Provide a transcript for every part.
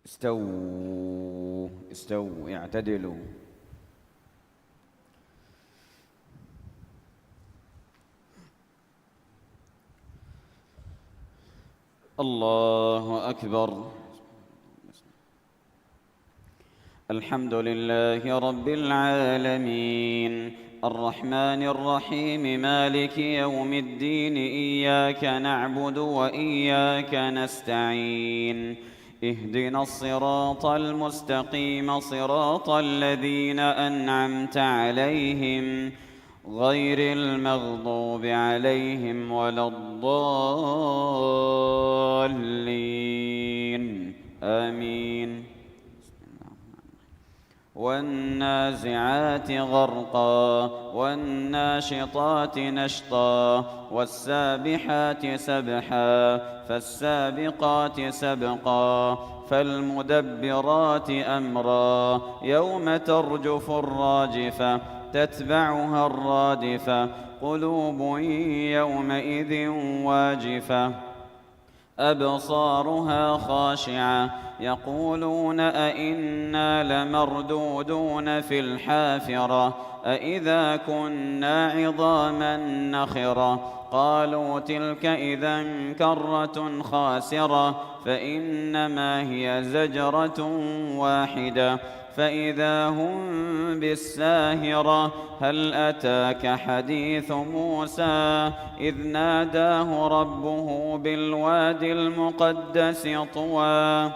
استووا استووا اعتدلوا. الله أكبر. الحمد لله رب العالمين الرحمن الرحيم مالك يوم الدين إياك نعبد وإياك نستعين اهدنا الصراط المستقيم صراط الذين أنعمت عليهم غير المغضوب عليهم ولا الضالين آمين. والنازعات غرقا والناشطات نشطا والسابحات سبحا فالسابقات سبقا فالمدبرات أمرا يوم ترجف الراجفة تتبعها الرادفة قلوب يومئذ واجفة أبصارها خاشعة يقولون أئنا لمردودون في الحافرة أئذا كنا عظاما نخرة قالوا تلك إذا كرة خاسرة فإنما هي زجرة واحدة فإذا هم بالساهرة هل أتاك حديث موسى إذ ناداه ربه بالواد المقدس طوى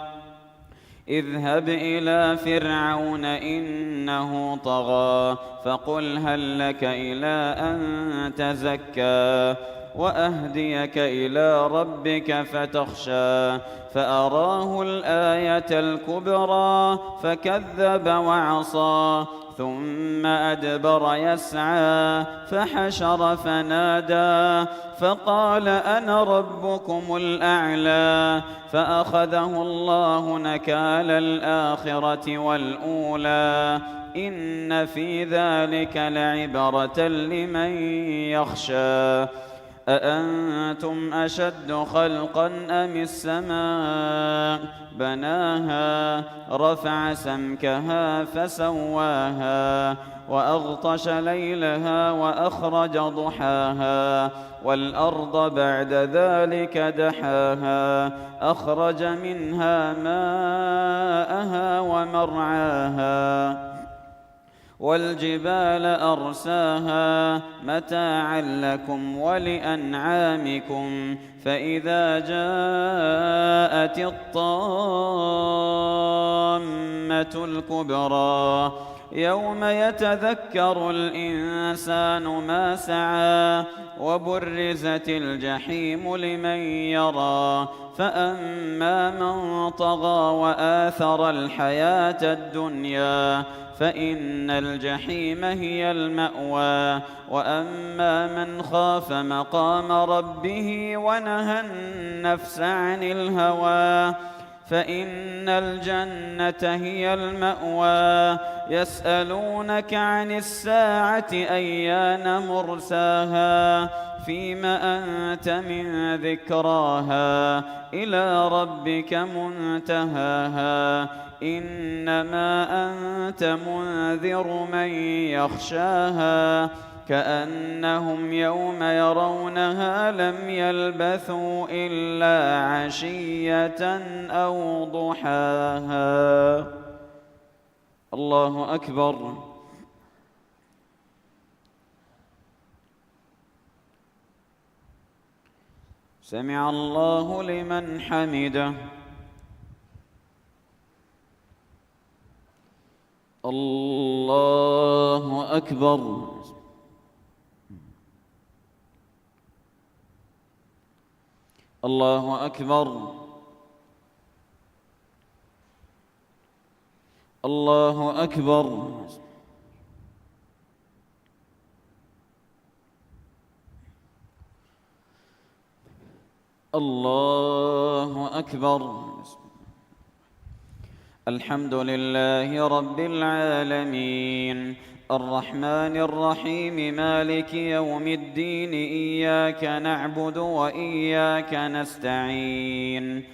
اذهب إلى فرعون إنه طغى فقل هل لك إلى أن تزكى وأهديك إلى ربك فتخشى فأراه الآية الكبرى فكذب وعصى ثم أدبر يسعى فحشر فنادى فقال أنا ربكم الأعلى فأخذه الله نكال الآخرة والأولى إن في ذلك لعبرة لمن يخشى أأنتم أشد خلقا أم السماء بناها رفع سمكها فسواها وأغطش ليلها وأخرج ضحاها والأرض بعد ذلك دحاها أخرج منها ماءها ومرعاها والجبال أرساها متاعا لكم ولأنعامكم فإذا جاءت الطامة الكبرى يوم يتذكر الإنسان ما سعى وبرزت الجحيم لمن يرى فأما من طغى وآثر الحياة الدنيا فإن الجحيم هي المأوى وأما من خاف مقام ربه ونهى النفس عن الهوى فإن الجنة هي المأوى يسألونك عن الساعة أيان مرساها فيم أنت من ذكراها إلى ربك منتهاها إنما أنت منذر من يخشاها كأنهم يوم يرونها لم يلبثوا إلا عشية أو ضحاها. الله أكبر. سمع الله لمن حمده. الله أكبر. الله أكبر. الله أكبر. الله أكبر. الحمد لله رب العالمين الرحمن الرحيم مالك يوم الدين إياك نعبد وإياك نستعين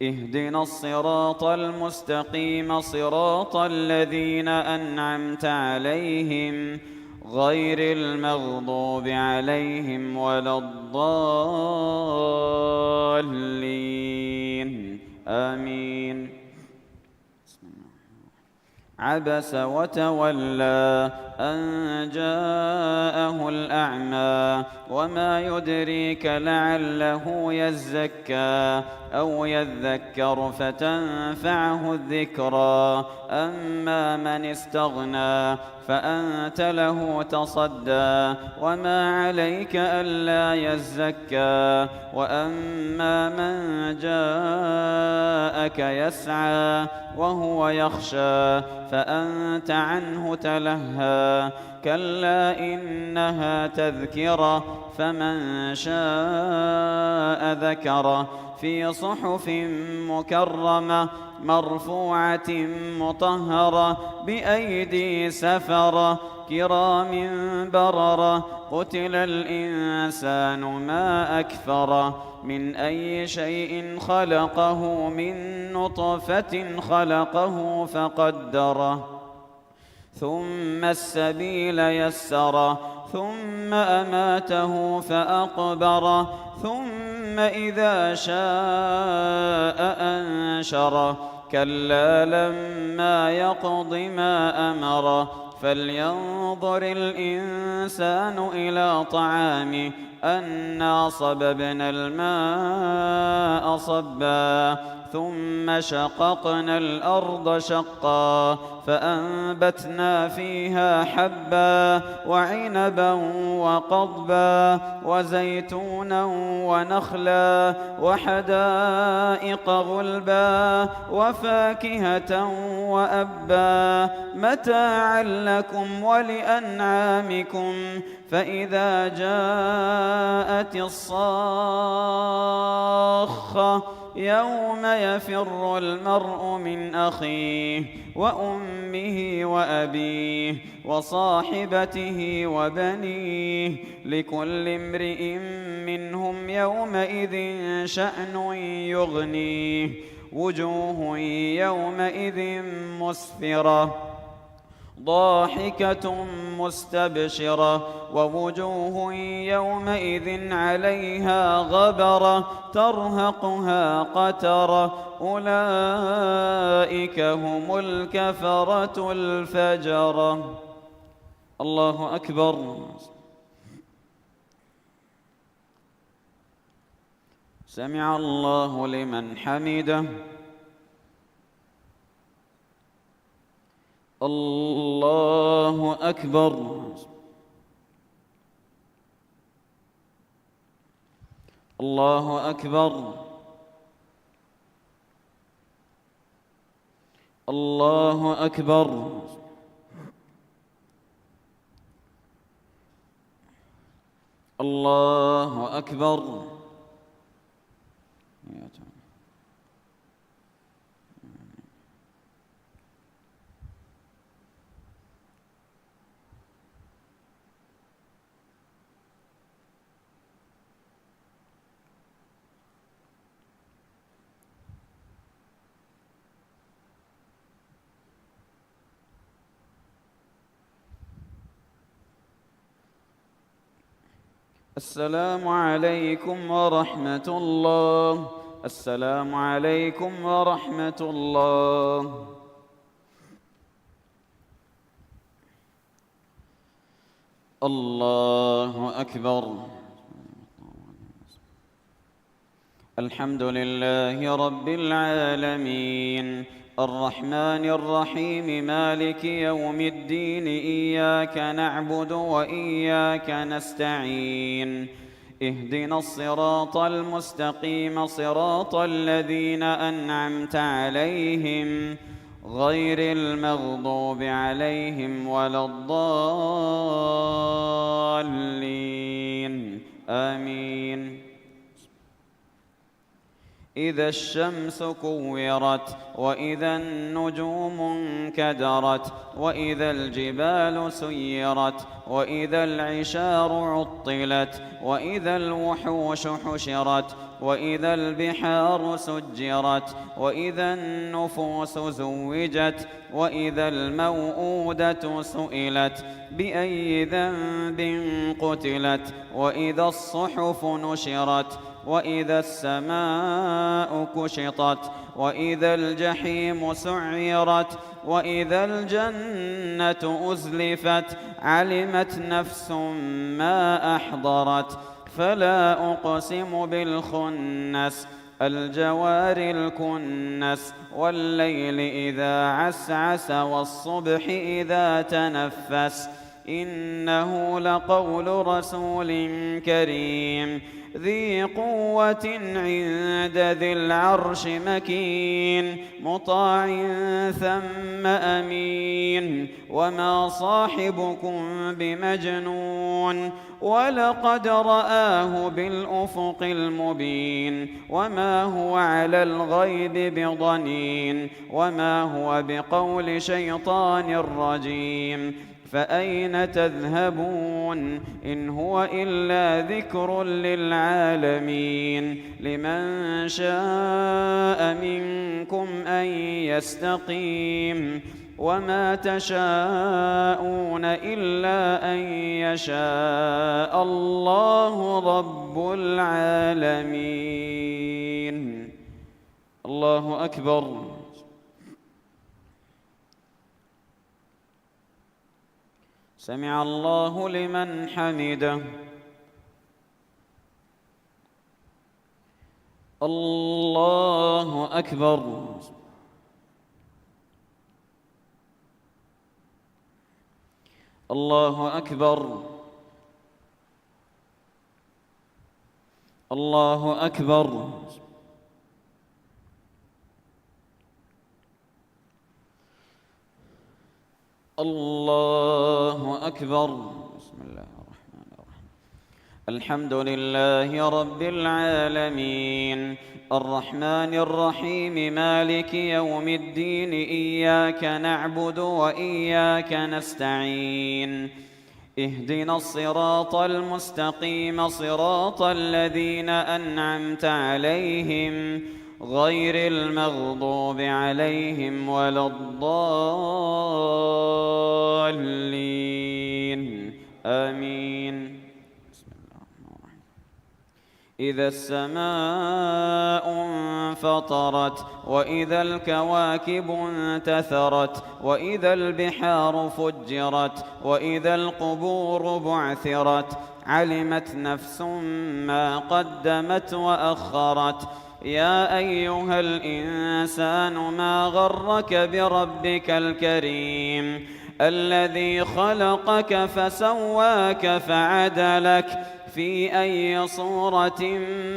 اهدنا الصراط المستقيم صراط الذين أنعمت عليهم غير المغضوب عليهم ولا الضالين آمين. عبس وتولى أن جاءه الأعمى وما يدريك لعله يزكى أو يذكر فتنفعه الذكرى. أما من استغنى فأنت له تصدى وما عليك ألا يزكى. وأما من جاءك يسعى وهو يخشى فأنت عنه تلهى. كلا إنها تذكرة فمن شاء ذكره في صحف مكرمة مرفوعة مطهرة بأيدي سفرة كرام بررة. قتل الإنسان ما أكفره من أي شيء خلقه من نطفة خلقه فقدره ثم السبيل يسره ثم أماته فأقبره ثم إذا شاء أنشره. كلا لما يقض ما أمره فلينظر الإنسان إلى طعامه أنا صببنا الماء صبا ثم شققنا الأرض شقا فأنبتنا فيها حبا وعنبا وقضبا وزيتونا ونخلا وحدائق غلبا وفاكهة وأبا متاعا لكم ولأنعامكم. فإذا جاءت الصاخة يوم يفر المرء من أخيه وأمه وأبيه وصاحبته وبنيه لكل امرئ منهم يومئذ شأن يغنيه. وجوه يومئذ مسفرة ضاحكة مستبشرة ووجوه يومئذ عليها غبرة ترهقها قترة أولئك هم الكفرة الفجرة. الله أكبر. سمع الله لمن حمده. الله أكبر. الله أكبر. الله أكبر. الله أكبر. السلام عليكم ورحمة الله. السلام عليكم ورحمة الله. الله أكبر. الحمد لله رب العالمين الرحمن الرحيم مالك يوم الدين إياك نعبد وإياك نستعين اهدنا الصراط المستقيم صراط الذين أنعمت عليهم غير المغضوب عليهم ولا الضالين آمين. إذا الشمس كورت وإذا النجوم انكدرت وإذا الجبال سيرت وإذا العشار عطلت وإذا الوحوش حشرت وإذا البحار سجرت وإذا النفوس زوجت وإذا الموءودة سئلت بأي ذنب قتلت وإذا الصحف نشرت وإذا السماء كشطت وإذا الجحيم سعرت وإذا الجنة أزلفت علمت نفس ما أحضرت فلا أقسم بالخنس الجوار الكنس والليل إذا عسعس والصبح إذا تنفس إنه لقول رسول كريم ذي قوة عند ذي العرش مكين مطاع ثم أمين وما صاحبكم بمجنون ولقد رآه بالأفق المبين وما هو على الغيب بضنين وما هو بقول شيطان رجيم فأين تذهبون إن هو إلا ذكر للعالمين لمن شاء منكم أن يستقيم وما تشاءون إلا أن يشاء الله رب العالمين. الله أكبر. سمع الله لمن حمده. الله أكبر. الله أكبر. الله أكبر. الله أكبر. بسم الله الرحمن الرحيم. الحمد لله رب العالمين الرحمن الرحيم مالك يوم الدين إياك نعبد وإياك نستعين اهدنا الصراط المستقيم صراط الذين أنعمت عليهم غير المغضوب عليهم ولا الضالين آمين. بسم الله الرحمن الرحيم. إذا السماء انفطرت وإذا الكواكب انتثرت وإذا البحار فجرت وإذا القبور بعثرت علمت نفس ما قدمت وأخرت يا أيها الإنسان ما غرك بربك الكريم الذي خلقك فسواك فعدلك في أي صورة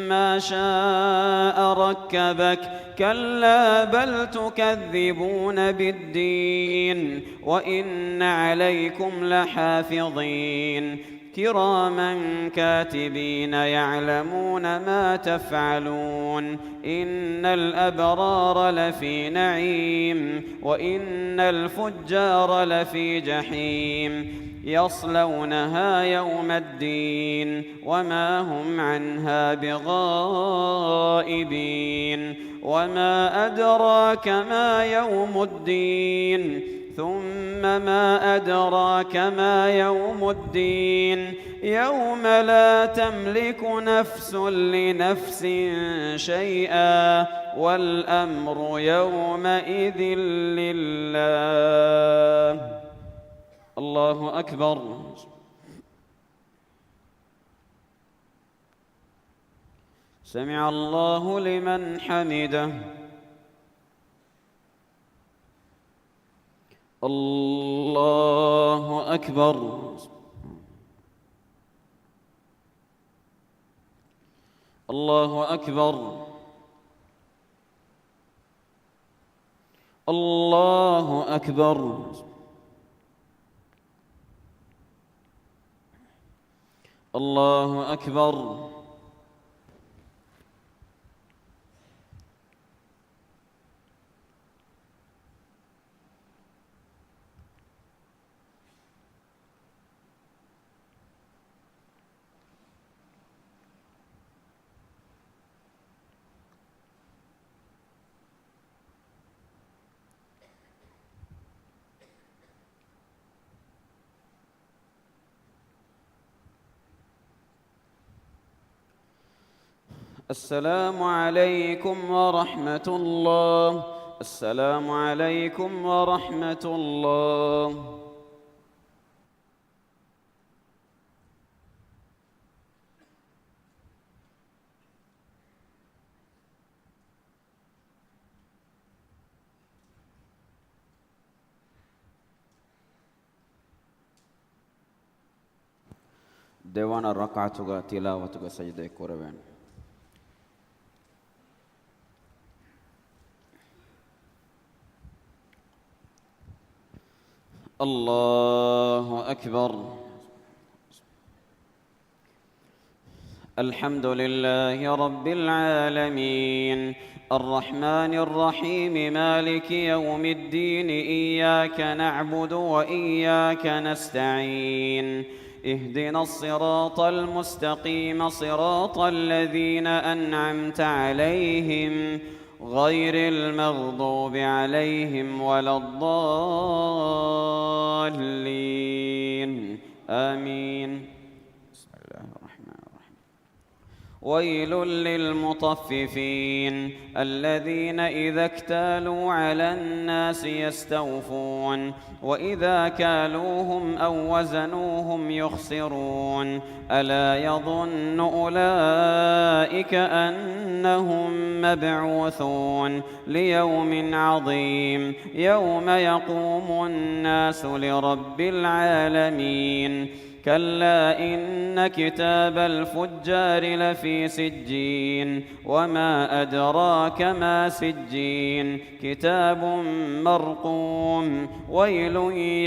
ما شاء ركبك كلا بل تكذبون بالدين وإن عليكم لحافظين كراما كاتبين يعلمون ما تفعلون إن الأبرار لفي نعيم وإن الفجار لفي جحيم يصلونها يوم الدين وما هم عنها بغائبين وما أدراك ما يوم الدين ثم ما أدراك ما يوم الدين يوم لا تملك نفس لنفس شيئا والأمر يومئذ لله. الله أكبر. سمع الله لمن حمده. الله أكبر. الله أكبر. الله أكبر. الله أكبر. السلام عليكم ورحمة الله. السلام عليكم ورحمة الله. ديوان الركعة تلاوة سجدة كوربين. الله أكبر. الحمد لله رب العالمين الرحمن الرحيم مالك يوم الدين إياك نعبد وإياك نستعين اهدنا الصراط المستقيم صراط الذين أنعمت عليهم غير المغضوب عليهم ولا الضالين آمين. بسم الله الرحمن الرحيم. ويل للمطففين الذين إذا اكتالوا على الناس يستوفون وإذا كالوهم أو وزنوهم يخسرون ألا يظن أولئك أنهم مبعوثون ليوم عظيم يوم يقوم الناس لرب العالمين كلا إن كتاب الفجار لفي سجين وما أدراك ما سجين كتاب مرقوم ويل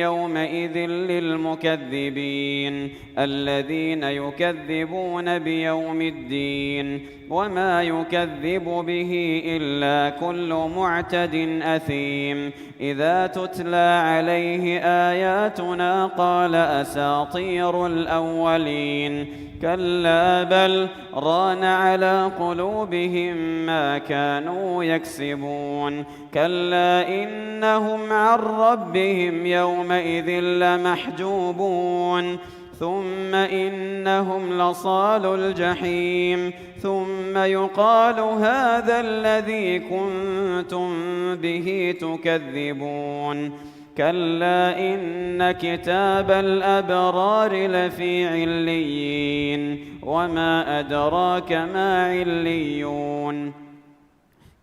يومئذ للمكذبين الذين يكذبون بيوم الدين وما يكذب به إلا كل معتد أثيم إذا تتلى عليه آياتنا قال أساطير الأولين كلا بل ران على قلوبهم ما كانوا يكسبون كلا إنهم عن ربهم يومئذ لمحجوبون ثم إنهم لصالوا الجحيم ثم يقال هذا الذي كنتم به تكذبون كلا إن كتاب الأبرار لفي عليين وما أدراك ما عليون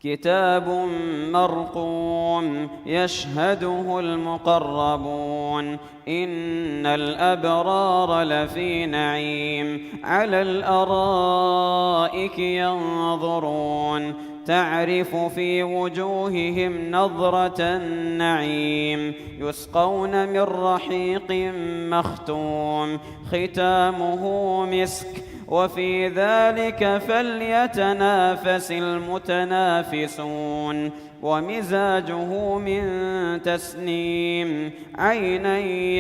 كتاب مرقوم يشهده المقربون إن الأبرار لفي نعيم على الأرائك ينظرون تعرف في وجوههم نظرة النعيم يسقون من رحيق مختوم ختامه مسك وفي ذلك فليتنافس المتنافسون ومزاجه من تسنيم عينا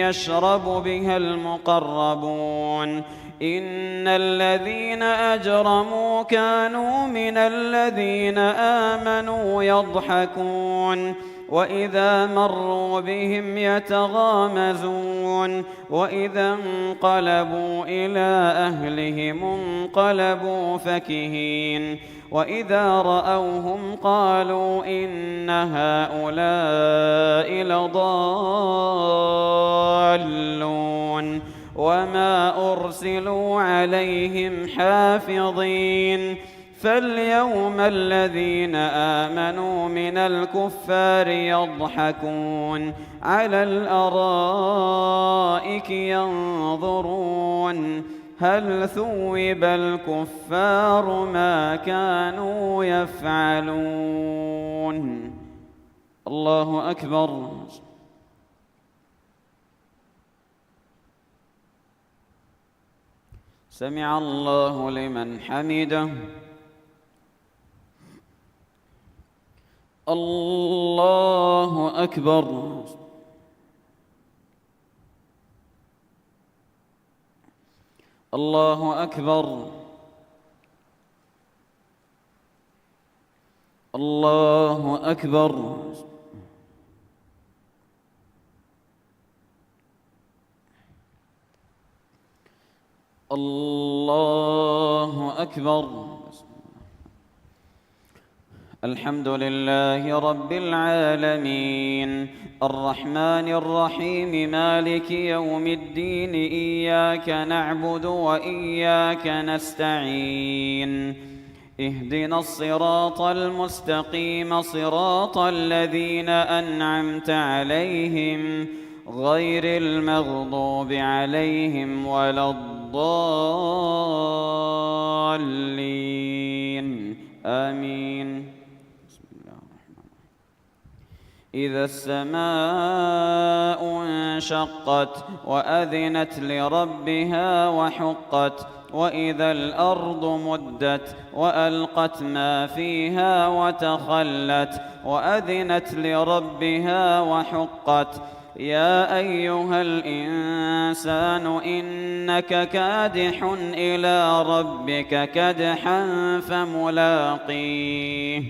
يشرب بها المقربون إن الذين أجرموا كانوا من الذين آمنوا يضحكون وإذا مروا بهم يتغامزون وإذا انقلبوا إلى أهلهم انقلبوا فكهين وإذا رأوهم قالوا إن هؤلاء لضالون وما أرسلوا عليهم حافظين فاليوم الذين آمنوا من الكفار يضحكون على الأرائك ينظرون هل ثوب الكفار ما كانوا يفعلون. الله أكبر. سمع الله لمن حمده. الله أكبر. الله أكبر. الله أكبر. الله أكبر. الحمد لله رب العالمين الرحمن الرحيم مالك يوم الدين إياك نعبد وإياك نستعين اهدنا الصراط المستقيم صراط الذين أنعمت عليهم غير المغضوب عليهم ولا الضالين آمين. إذا السماء انشقت وأذنت لربها وحقت وإذا الأرض مدت وألقت ما فيها وتخلت وأذنت لربها وحقت يا أيها الإنسان إنك كادح إلى ربك كدحا فملاقيه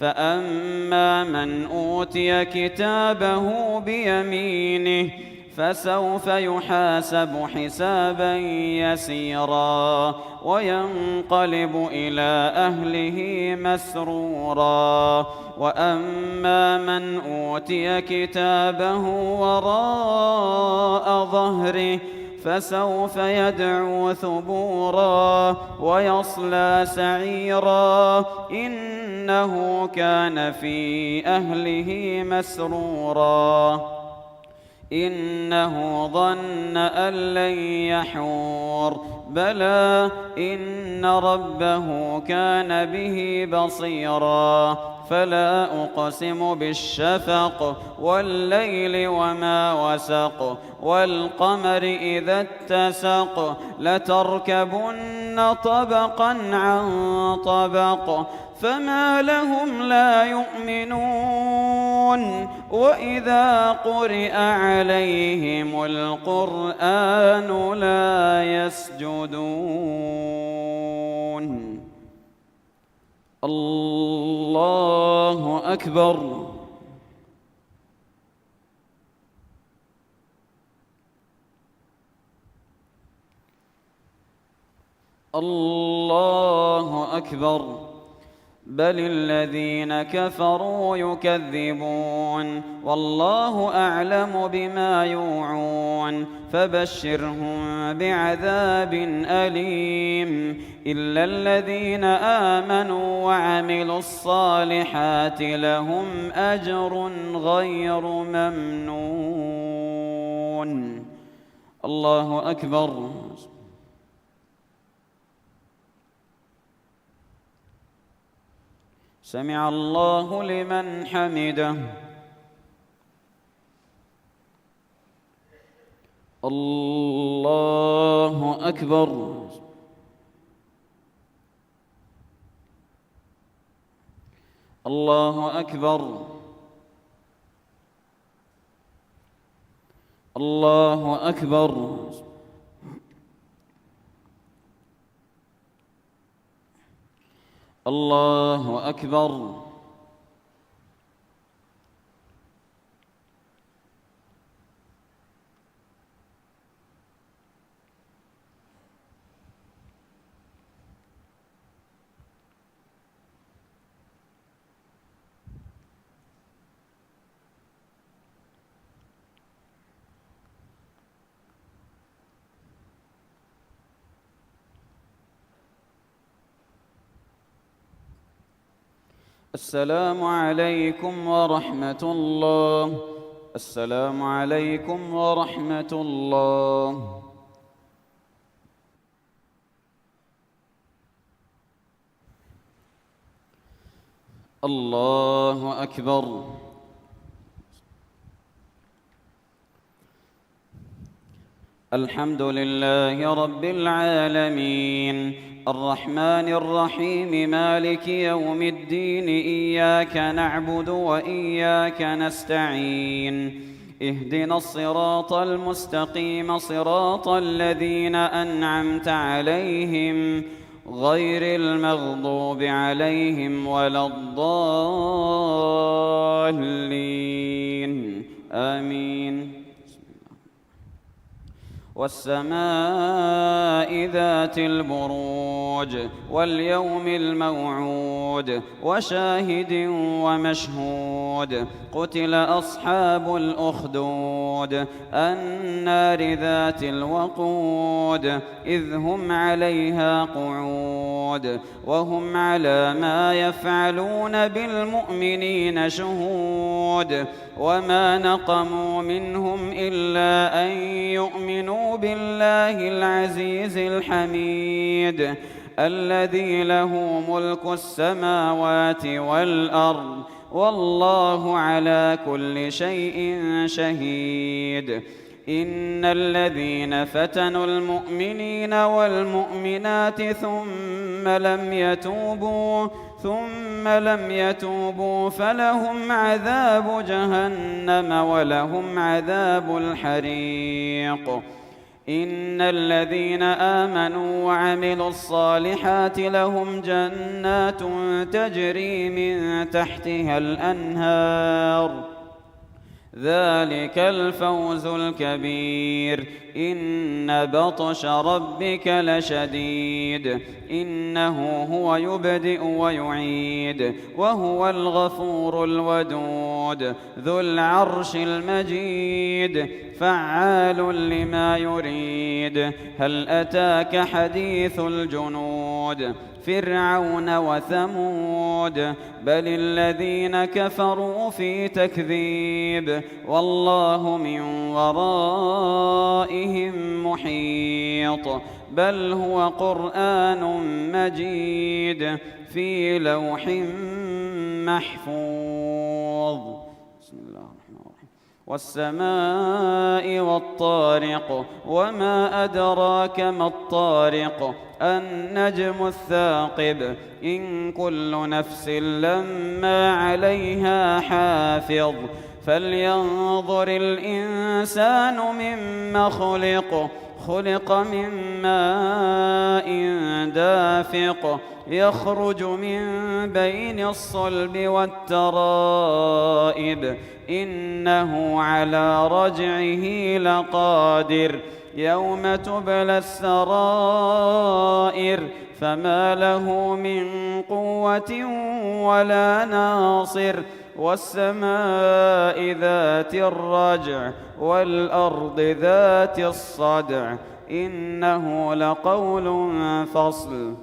فأما من أوتي كتابه بيمينه فسوف يحاسب حسابا يسيرا وينقلب إلى أهله مسرورا وأما من أوتي كتابه وراء ظهره فسوف يدعو ثبورا ويصلى سعيرا إنه كان في أهله مسرورا إنه ظن أن لن يحور بلى إن ربه كان به بصيرا فلا أقسم بالشفق والليل وما وسق والقمر إذا اتسق لتركبن طبقا عن طبق فما لهم لا يؤمنون وإذا قرئ عليهم القرآن لا يسجدون. الله أكبر. الله أكبر. بل الذين كفروا يكذبون والله أعلم بما يوعون فبشرهم بعذاب أليم إلا الذين آمنوا وعملوا الصالحات لهم أجر غير ممنون. الله أكبر. سمع الله لمن حمده. الله أكبر. الله أكبر. الله أكبر. الله أكبر. السلام عليكم ورحمة الله. السلام عليكم ورحمة الله. الله أكبر. الحمد لله رب العالمين الرحمن الرحيم مالك يوم الدين إياك نعبد وإياك نستعين اهدنا الصراط المستقيم صراط الذين أنعمت عليهم غير المغضوب عليهم ولا الضالين آمين. والسماء ذات البروج واليوم الموعود وشاهد ومشهود قتل أصحاب الأخدود النار ذات الوقود إذ هم عليها قعود وهم على ما يفعلون بالمؤمنين شهود وما نقموا منهم إلا أن يؤمنوا بالله العزيز الحميد الذي له ملك السماوات والأرض والله على كل شيء شهيد إن الذين فتنوا المؤمنين والمؤمنات ثم لم يتوبوا فلهم عذاب جهنم ولهم عذاب الحريق إن الذين آمنوا وعملوا الصالحات لهم جنات تجري من تحتها الأنهار ذلك الفوز الكبير إن بطش ربك لشديد إنه هو يبدئ ويعيد وهو الغفور الودود ذو العرش المجيد فعال لما يريد هل أتاك حديث الجنود فرعون وثمود بل الذين كفروا في تكذيب والله من ورائهم محيط بل هو قرآن مجيد في لوح محفوظ بسم الله الرحمن الرحيم والسماء والطارق وما أدراك ما الطارق النجم الثاقب إن كل نفس لما عليها حافظ فلينظر الإنسان مما خلق من ماء دافق يخرج من بين الصلب والترائب إنه على رجعه لقادر يوم تبلى السرائر فما له من قوة ولا ناصر والسماء ذات الرجع والأرض ذات الصدع إنه لقول فصل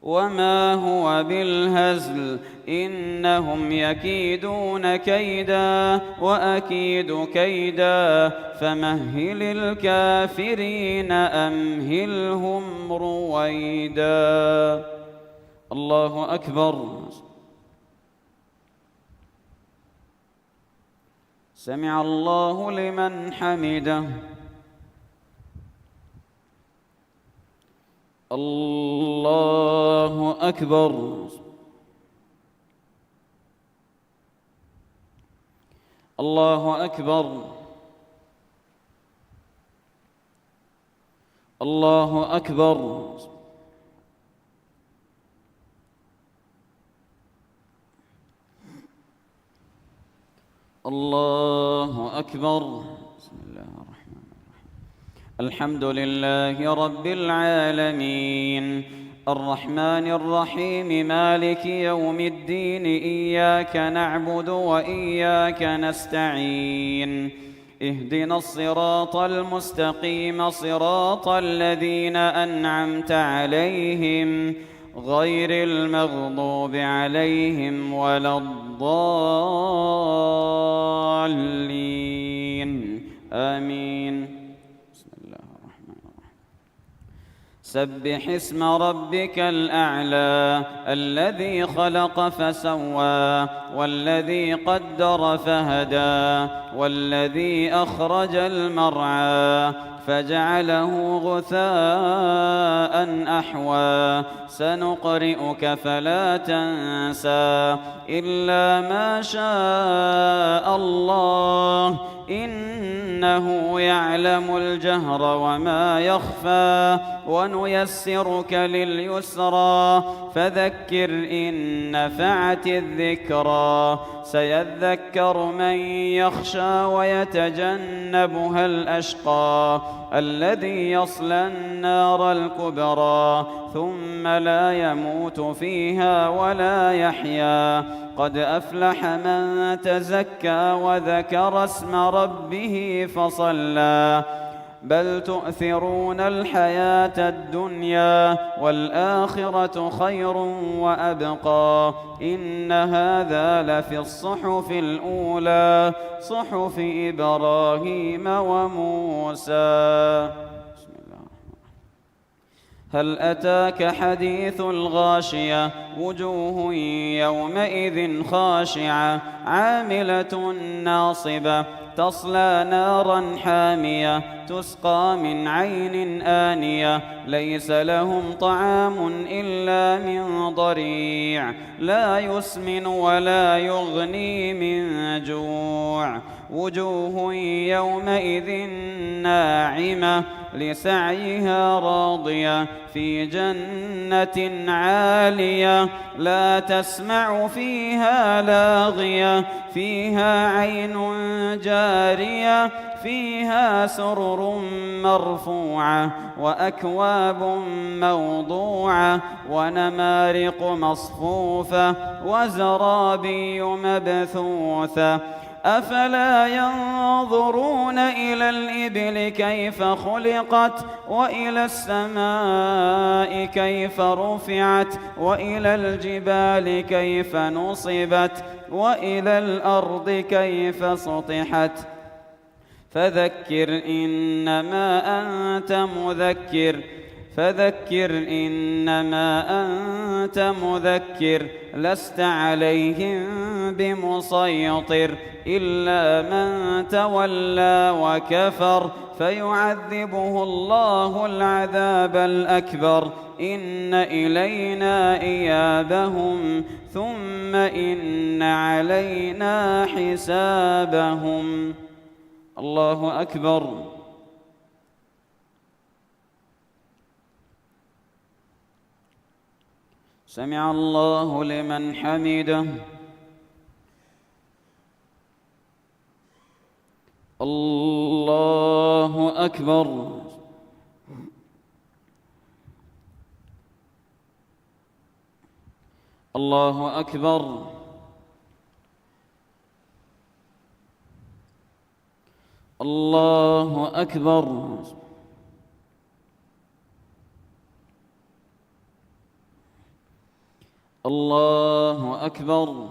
وما هو بالهزل إنهم يكيدون كيدا وأكيد كيدا فمهل الكافرين أمهلهم رويدا الله أكبر سمع الله لمن حمده الله أكبر الله أكبر الله أكبر الله أكبر بسم الله الرحمن الرحيم الحمد لله رب العالمين الرحمن الرحيم مالك يوم الدين إياك نعبد وإياك نستعين اهدنا الصراط المستقيم صراط الذين أنعمت عليهم غير المغضوب عليهم ولا الضالين آمين بسم الله الرحمن الرحيم سبح اسم ربك الأعلى الذي خلق فسوى والذي قدر فهدى والذي أخرج المرعى فجعله غثاء أحوى سنقرئك فلا تنسى إلا ما شاء الله إنه يعلم الجهر وما يخفى ونيسرك لليسرى فذكر إن نفعت الذكرى سيذكر من يخشى ويتجنبها الأشقى الذي يصلى النار الكبرى ثم لا يموت فيها ولا يحيا. قد أفلح من تزكى وذكر اسم ربه فصلى. بل تؤثرون الحياة الدنيا والآخرة خير وأبقى. إن هذا لفي الصحف الأولى صحف إبراهيم وموسى. هل أتاك حديث الغاشية وجوه يومئذ خاشعة عاملة ناصبة تصلى نارا حامية تسقى من عين آنية ليس لهم طعام إلا من ضريع لا يسمن ولا يغني من جوع. وجوه يومئذ ناعمة لسعيها راضية في جنة عالية لا تسمع فيها لاغية فيها عين جارية فيها سرر مرفوعة وأكواب موضوعة ونمارق مصفوفة وزرابي مبثوثة. أفلا ينظرون إلى الإبل كيف خلقت وإلى السماء كيف رفعت وإلى الجبال كيف نصبت وإلى الأرض كيف سطحت. فذكر إنما أنت مذكر لست عليهم بمسيطر إلا من تولى وكفر فيعذبه الله العذاب الأكبر. إن إلينا إيابهم ثم إن علينا حسابهم. الله أكبر. سمع الله لمن حمده. الله أكبر. الله أكبر. الله أكبر. الله أكبر.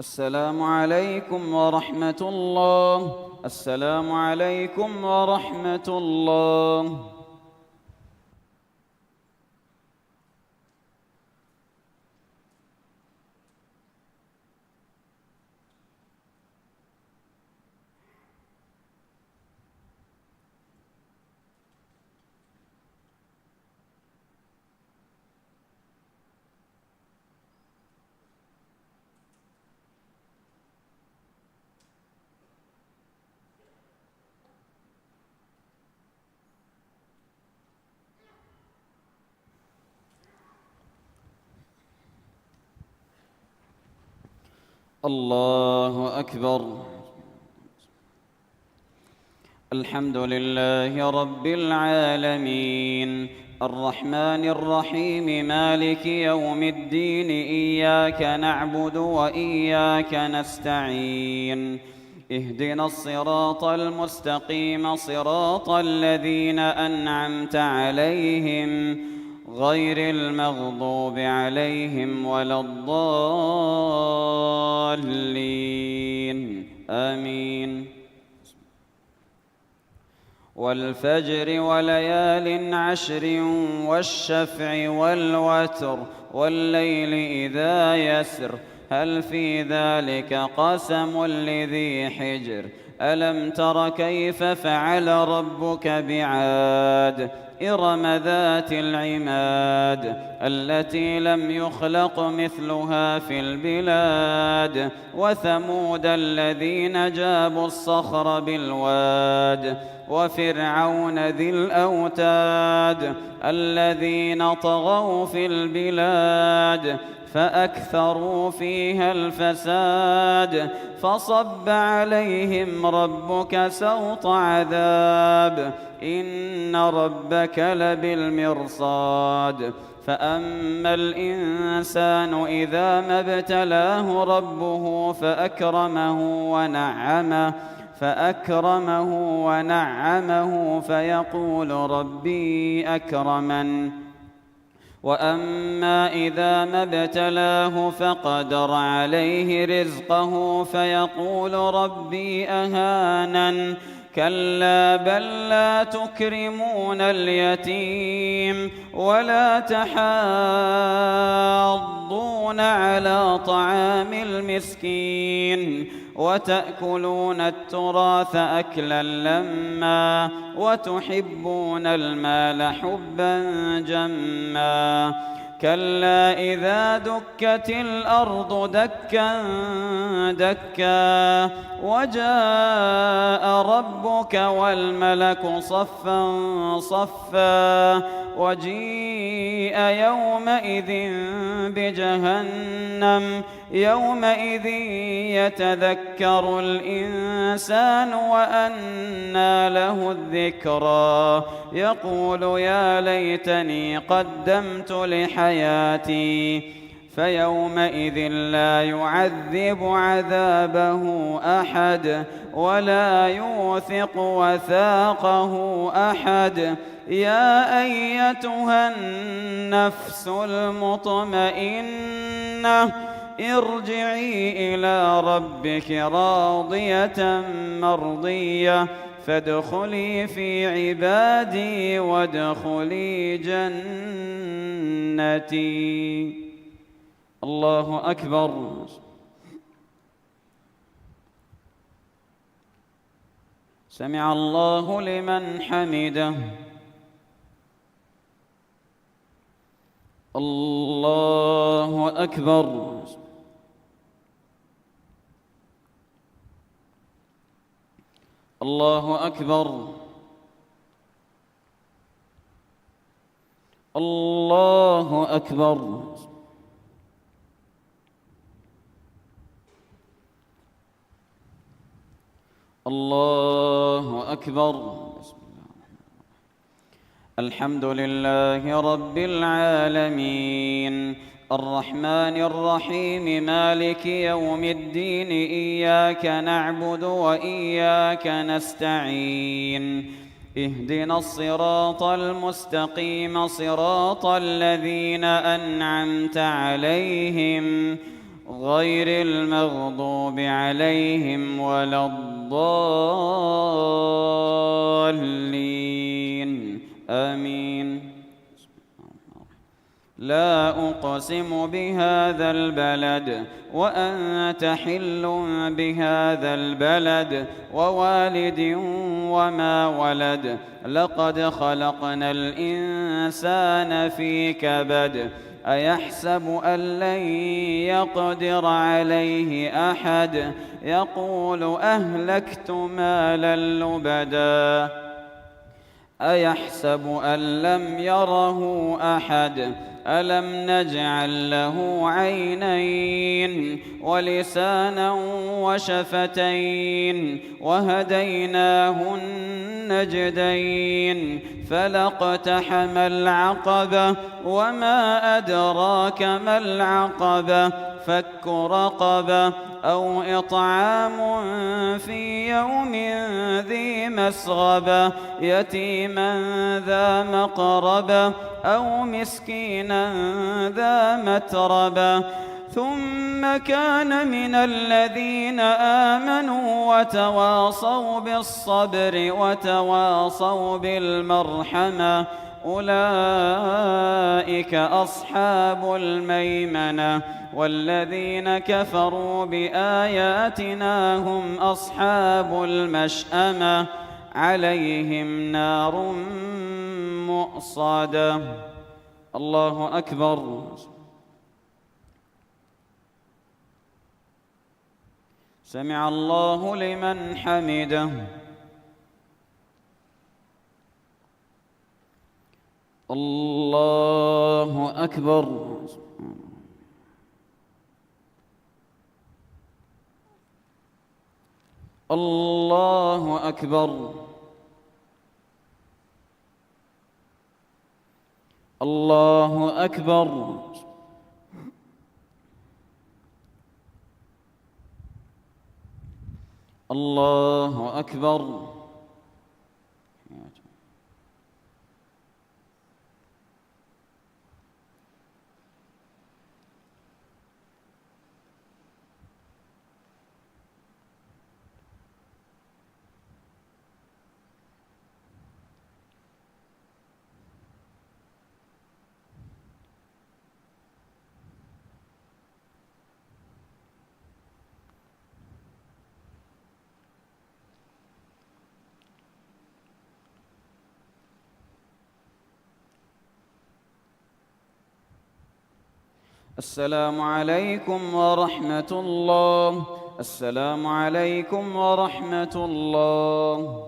السلام عليكم ورحمة الله. السلام عليكم ورحمة الله. الله أكبر. الحمد لله رب العالمين الرحمن الرحيم مالك يوم الدين إياك نعبد وإياك نستعين اهدنا الصراط المستقيم صراط الذين أنعمت عليهم غير المغضوب عليهم ولا الضالين آمين. والفجر وليال عشر والشفع والوتر والليل إذا يسر هل في ذلك قسم لذي حجر ألم تر كيف فعل ربك بعاد إرم ذات العماد التي لم يخلق مثلها في البلاد وثمود الذين جابوا الصخر بالواد وفرعون ذي الأوتاد الذين طغوا في البلاد فأكثروا فيها الفساد فصب عليهم ربك سوط عذاب إن ربك لبالمرصاد فأما الإنسان إذا ما ابتلاه ربه فأكرمه ونعمه فيقول ربي أكرمن وأما إذا ما ابتلاه فقدر عليه رزقه فيقول ربي أهانن كلا بل لا تكرمون اليتيم ولا تحاضون على طعام المسكين وتأكلون التراث أكلا لما وتحبون المال حبا جما كلا إذا دكت الأرض دكا دكا وجاء ربك والملك صفا صفا وجيء يومئذ بجهنم يومئذ يتذكر الإنسان وأنى له الذكرى يقول يا ليتني قدمت لحياتي فيومئذ لا يعذب عذابه أحد ولا يوثق وثاقه أحد يا أيتها النفس المطمئنة ارجعي إلى ربك راضية مرضية فادخلي في عبادي وادخلي جنتي. الله أكبر. سمع الله لمن حمده. الله أكبر. الله أكبر. الله أكبر. الله أكبر. الحمد لله رب العالمين الرحمن الرحيم مالك يوم الدين إياك نعبد وإياك نستعين اهدنا الصراط المستقيم صراط الذين أنعمت عليهم غير المغضوب عليهم ولا الضالين آمين. لا أقسم بهذا البلد وأنت حل بهذا البلد ووالد وما ولد لقد خلقنا الإنسان في كبد أيحسب أن لن يقدر عليه أحد يقول أهلكت مالا لبدا أيحسب أن لم يره أحد ألم نجعل له عينين ولسانا وشفتين وهديناه النجدين فلاقتحم العقبة وما أدراك ما العقبة فك رقبة أو إطعام في يوم ذي مسغبة يتيما ذا مقربة أو مسكينا ذا متربة ثم كان من الذين آمنوا وتواصوا بالصبر وتواصوا بالمرحمة أولئك أصحاب الميمنة والذين كفروا بآياتنا هم أصحاب المشأمة عليهم نار مؤصدة. الله أكبر. سمع الله لمن حمده. الله أكبر. الله أكبر. الله أكبر. الله أكبر. السلام عليكم ورحمة الله. السلام عليكم ورحمة الله.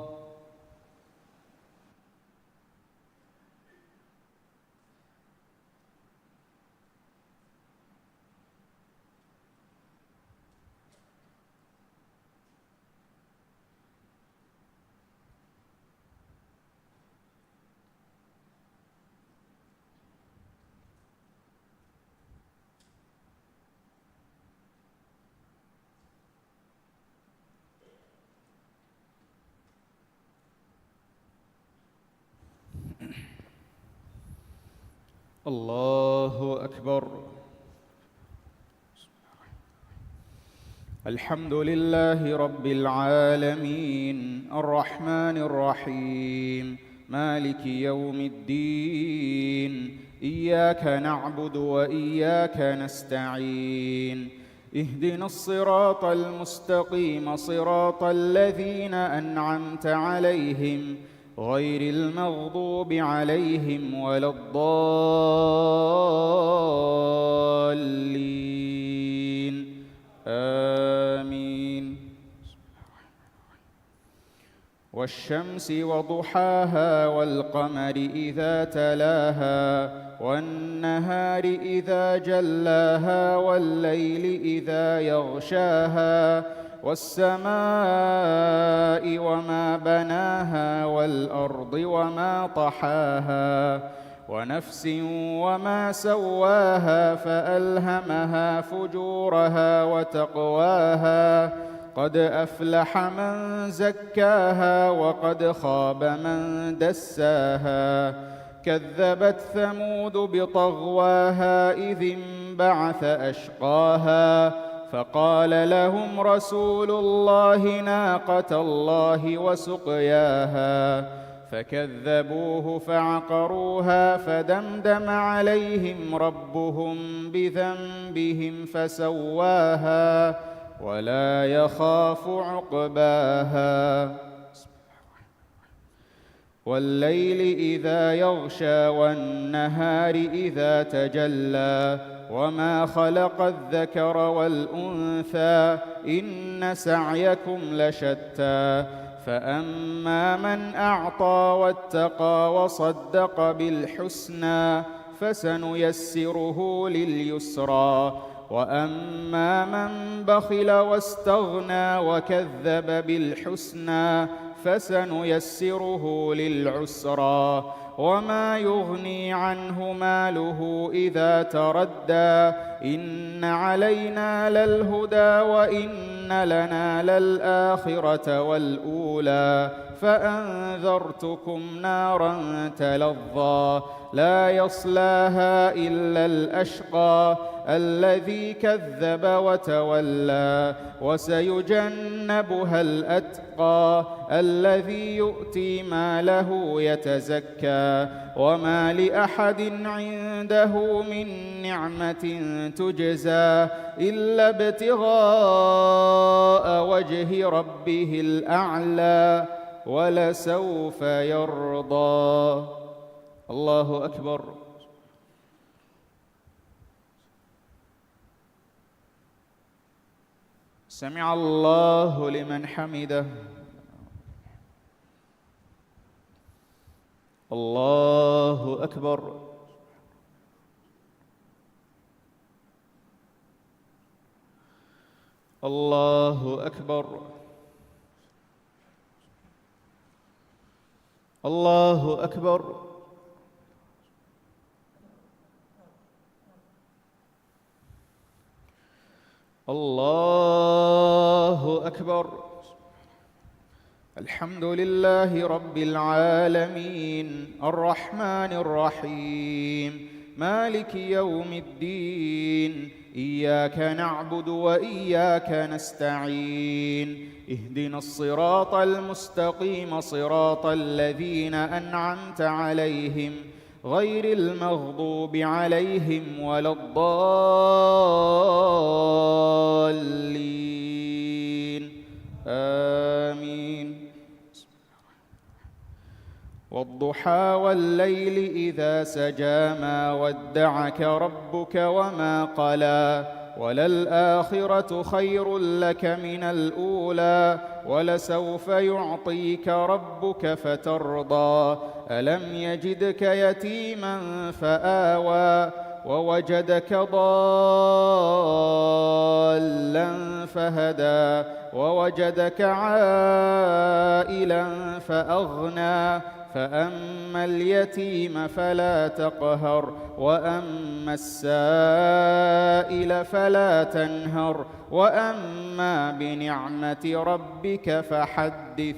الله أكبر. الحمد لله رب العالمين الرحمن الرحيم مالك يوم الدين إياك نعبد وإياك نستعين اهدنا الصراط المستقيم صراط الذين أنعمت عليهم غير المغضوب عليهم ولا الضالين آمين. والشمس وضحاها والقمر إذا تلاها والنهار إذا جلاها والليل إذا يغشاها والسماء وما بناها والأرض وما طحاها ونفس وما سواها فألهمها فجورها وتقواها قد أفلح من زكاها وقد خاب من دساها كذبت ثمود بطغواها إذ انبعث أشقاها فقال لهم رسول الله ناقة الله وسقياها فكذبوه فعقروها فدمدم عليهم ربهم بذنبهم فسواها ولا يخاف عقباها. والليل إذا يغشى والنهار إذا تجلى وما خلق الذكر والأنثى إن سعيكم لشتى فأما من أعطى واتقى وصدق بالحسنى فسنيسره لليسرى وأما من بخل واستغنى وكذب بالحسنى فسنيسره للعسرى وما يغني عنه ماله إذا تردى إن علينا للهدى وإن لنا للآخرة والأولى فأنذرتكم نارا تلظى لا يصلاها إلا الأشقى الذي كذب وتولى وسيجنبها الأتقى الذي يؤتي ماله يتزكى وما لأحد عنده من نعمة تجزى إلا ابتغاء وجه ربه الأعلى ولسوف يرضى. الله أكبر. سمع الله لمن حمده. الله أكبر. الله أكبر. الله أكبر. الله أكبر. الحمد لله رب العالمين الرحمن الرحيم مالك يوم الدين إياك نعبد وإياك نستعين اهدنا الصراط المستقيم صراط الذين أنعمت عليهم غير المغضوب عليهم ولا الضالين آمين. والضحى والليل إذا سجى ما ودعك ربك وما قلى وللآخرة خير لك من الأولى ولسوف يعطيك ربك فترضى ألم يجدك يتيما فآوى ووجدك ضالا فهدى ووجدك عائلا فأغنى فأما اليتيم فلا تقهر وأما السائل فلا تنهر وأما بنعمة ربك فحدث.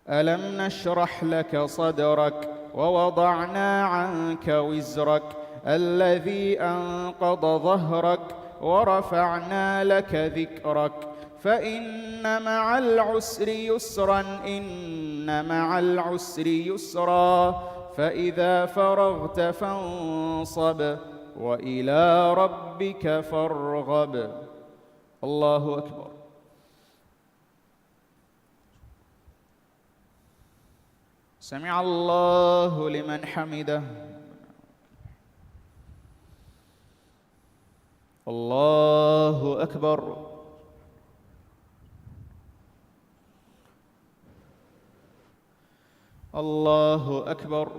ألم نشرح لك صدرك ووضعنا عنك وزرك الذي أنقض ظهرك ورفعنا لك ذكرك فإن مع العسر يسرا إن مع العسر يسرا فإذا فرغت فانصب وإلى ربك فارغب. الله أكبر. سمع الله لمن حمده. الله أكبر. الله أكبر.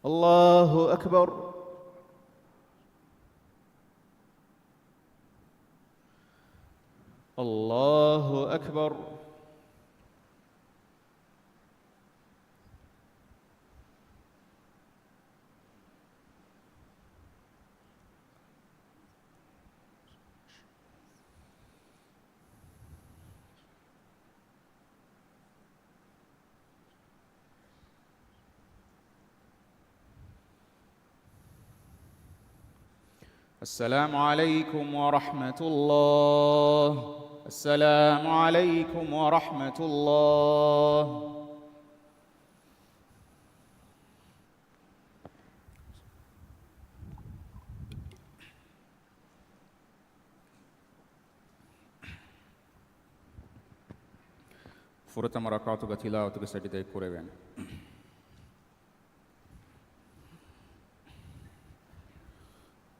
الله أكبر. الله أكبر. السلام عليكم ورحمة الله. السلام عليكم ورحمة الله. فرتم ركعتك تلاوتك سجدة كوربان.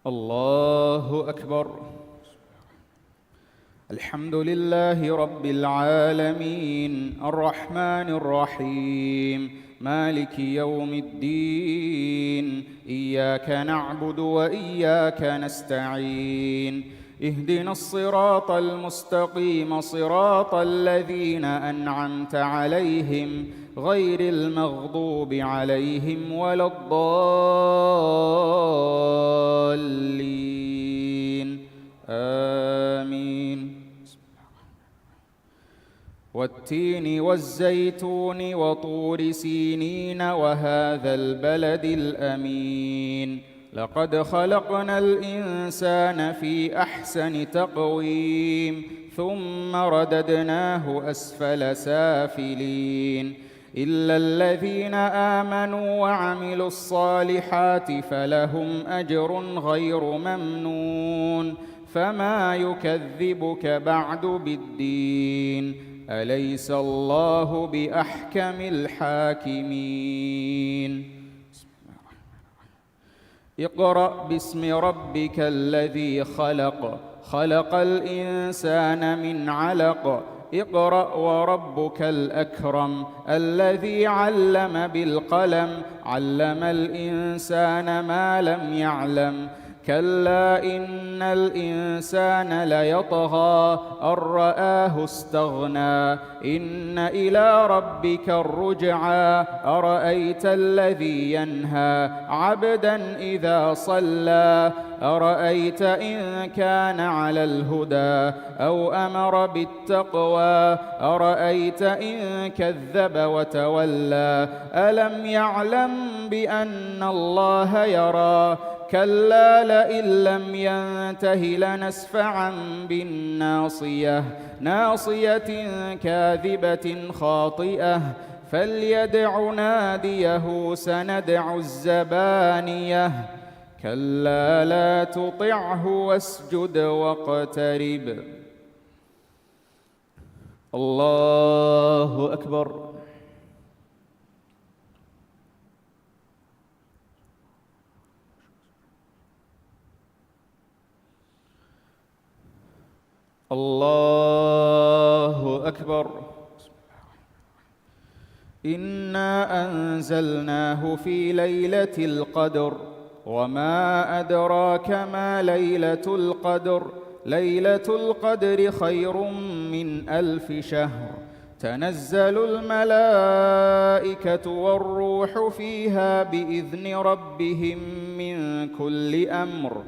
الله أكبر. الحمد لله رب العالمين الرحمن الرحيم مالك يوم الدين إياك نعبد وإياك نستعين اهدنا الصراط المستقيم صراط الذين أنعمت عليهم غير المغضوب عليهم ولا الضالين آمين. والتين والزيتون وطور سينين وهذا البلد الأمين. لقد خلقنا الإنسان في أحسن تقويم ثم رددناه أسفل سافلين إلا الذين آمنوا وعملوا الصالحات فلهم أجر غير ممنون. فما يكذبك بعد بالدين أليس الله بأحكم الحاكمين. اقرأ باسم ربك الذي خلق خلق الإنسان من علق اقرأ وربك الأكرم الذي علم بالقلم علم الإنسان ما لم يعلم كلا إن الإنسان ليطغى أن رآه استغنى إن إلى ربك الرجعى أرأيت الذي ينهى عبدا إذا صلى أرأيت إن كان على الهدى أو أمر بالتقوى أرأيت إن كذب وتولى ألم يعلم بأن الله يرى كلا لئن لم ينته لنسفعا بالناصية ناصية كاذبة خاطئة فليدع ناديه سندع الزبانية كلا لا تطعه واسجد واقترب. الله أكبر. الله أكبر. إنا أنزلناه في ليلة القدر وما أدراك ما ليلة القدر ليلة القدر خير من 1000 شهر تنزل الملائكة والروح فيها بإذن ربهم من كل أمر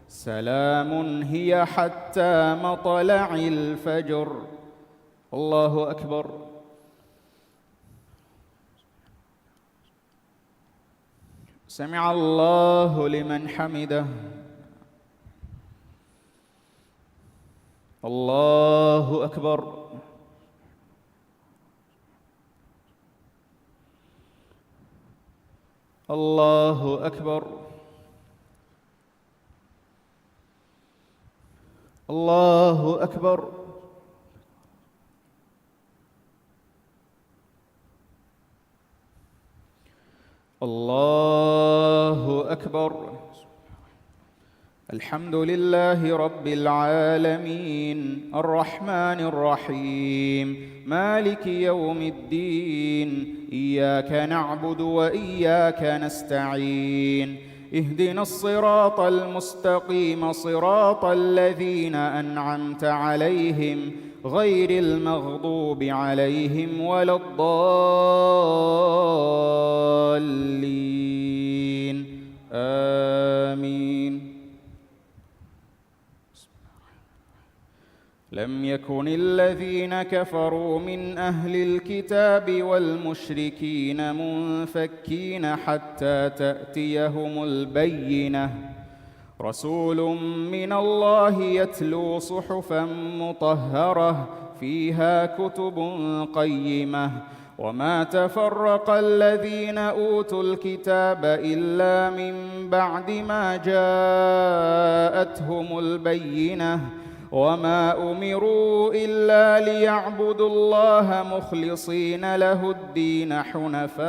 سلام هي حتى مطلع الفجر. الله أكبر. سمع الله لمن حمده. الله أكبر. الله أكبر. الله أكبر. الله أكبر. الحمد لله رب العالمين الرحمن الرحيم مالك يوم الدين إياك نعبد وإياك نستعين اهدنا الصراط المستقيم صراط الذين أنعمت عليهم غير المغضوب عليهم ولا الضالين آمين. لم يكن الذين كفروا من أهل الكتاب والمشركين منفكين حتى تأتيهم البينة رسول من الله يتلو صحفا مطهرة فيها كتب قيمة وما تفرق الذين أوتوا الكتاب إلا من بعد ما جاءتهم البينة وما أمروا إلا ليعبدوا الله مخلصين له الدين حنفاء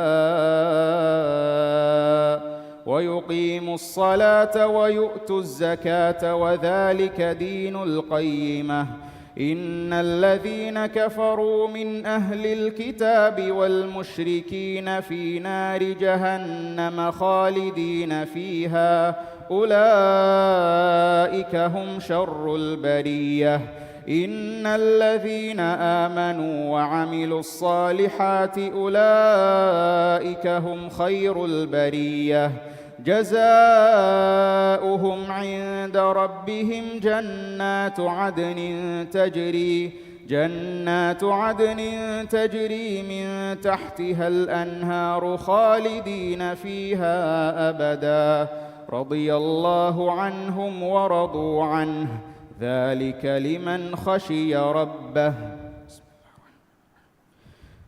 ويقيموا الصلاة ويؤتوا الزكاة وذلك دين القيمة إن الذين كفروا من أهل الكتاب والمشركين في نار جهنم خالدين فيها أولئك هم شر البرية إن الذين آمنوا وعملوا الصالحات أولئك هم خير البرية جزاؤهم عند ربهم جنات عدن جنات عدن تجري من تحتها الأنهار خالدين فيها أبدا رضي الله عنهم ورضوا عنه ذلك لمن خشي ربه.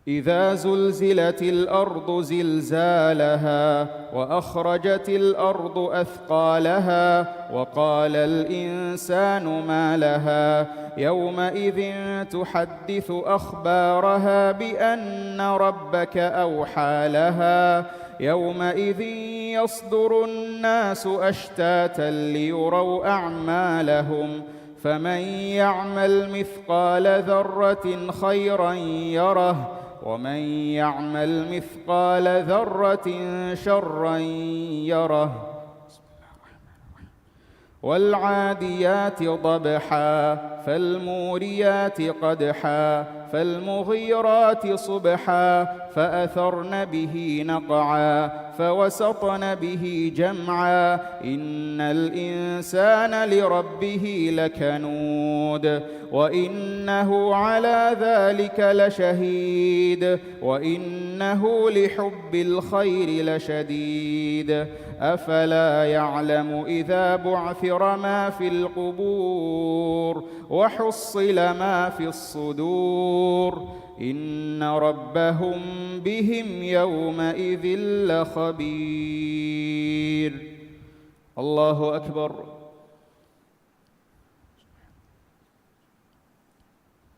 إذا زلزلت الأرض زلزالها وأخرجت الأرض أثقالها وقال الإنسان ما لها يومئذ تحدث أخبارها بأن ربك أوحى لها يومئذ يصدر الناس أشتاتا ليروا أعمالهم فمن يعمل مثقال ذرة خيرا يره ومن يعمل مثقال ذرة شرا يره. والعاديات ضبحا فالموريات قدحا فالمغيرات صبحا فأثرن به نقعا فوسطن به جمعا إن الإنسان لربه لكنود وإنه على ذلك لشهيد وإنه لحب الخير لشديد. أفلا يعلم إذا بعثر ما في القبور وحصل ما في الصدور إن ربهم بهم يومئذ لخبير. الله أكبر.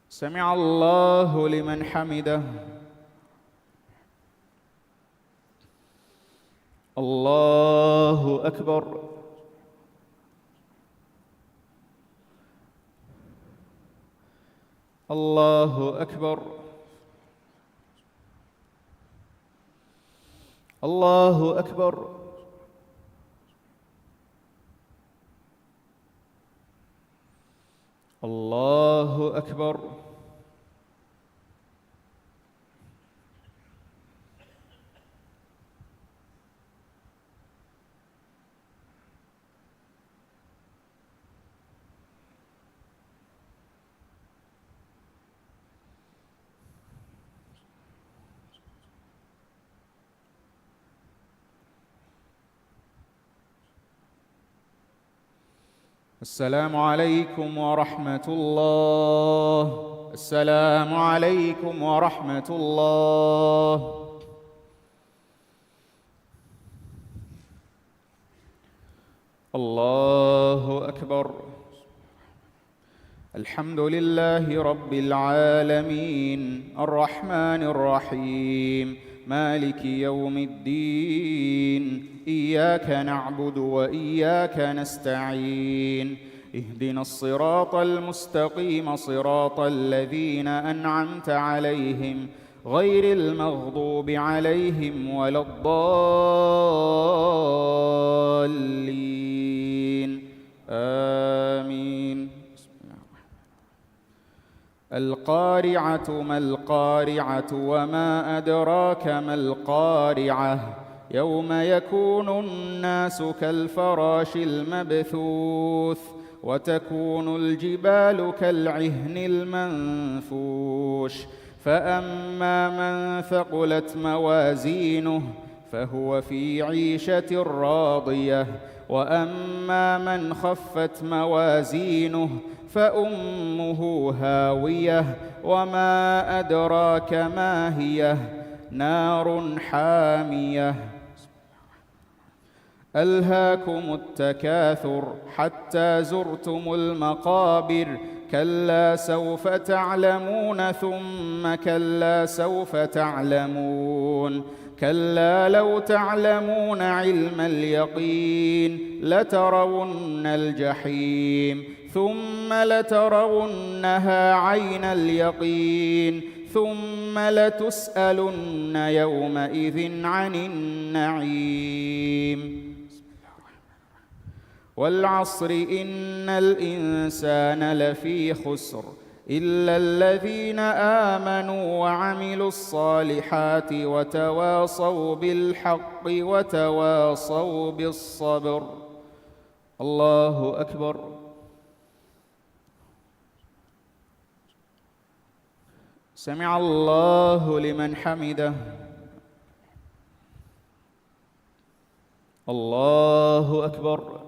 سمع الله لمن حمده. الله أكبر. الله أكبر. الله أكبر. الله أكبر. السلام عليكم ورحمة الله. السلام عليكم ورحمة الله. الله أكبر. الحمد لله رب العالمين الرحمن الرحيم مالك يوم الدين إياك نعبد وإياك نستعين اهدنا الصراط المستقيم صراط الذين أنعمت عليهم غير المغضوب عليهم ولا الضالين آمين. القارعة ما القارعة وما أدراك ما القارعة يوم يكون الناس كالفراش المبثوث وتكون الجبال كالعهن المنفوش فأما من ثقلت موازينه فهو في عيشة راضية وأما من خفت موازينه فأمه هاوية وما أدراك ما هي نار حامية. ألهاكم التكاثر حتى زرتم المقابر كلا سوف تعلمون ثم كلا سوف تعلمون كلا لو تعلمون علم اليقين لترون الجحيم ثم لترونها عين اليقين ثم لتسألن يومئذ عن النعيم. والعصر إن الإنسان لفي خسر إلا الذين آمنوا وعملوا الصالحات وتواصوا بالحق وتواصوا بالصبر. الله أكبر. سمع الله لمن حمده. الله أكبر.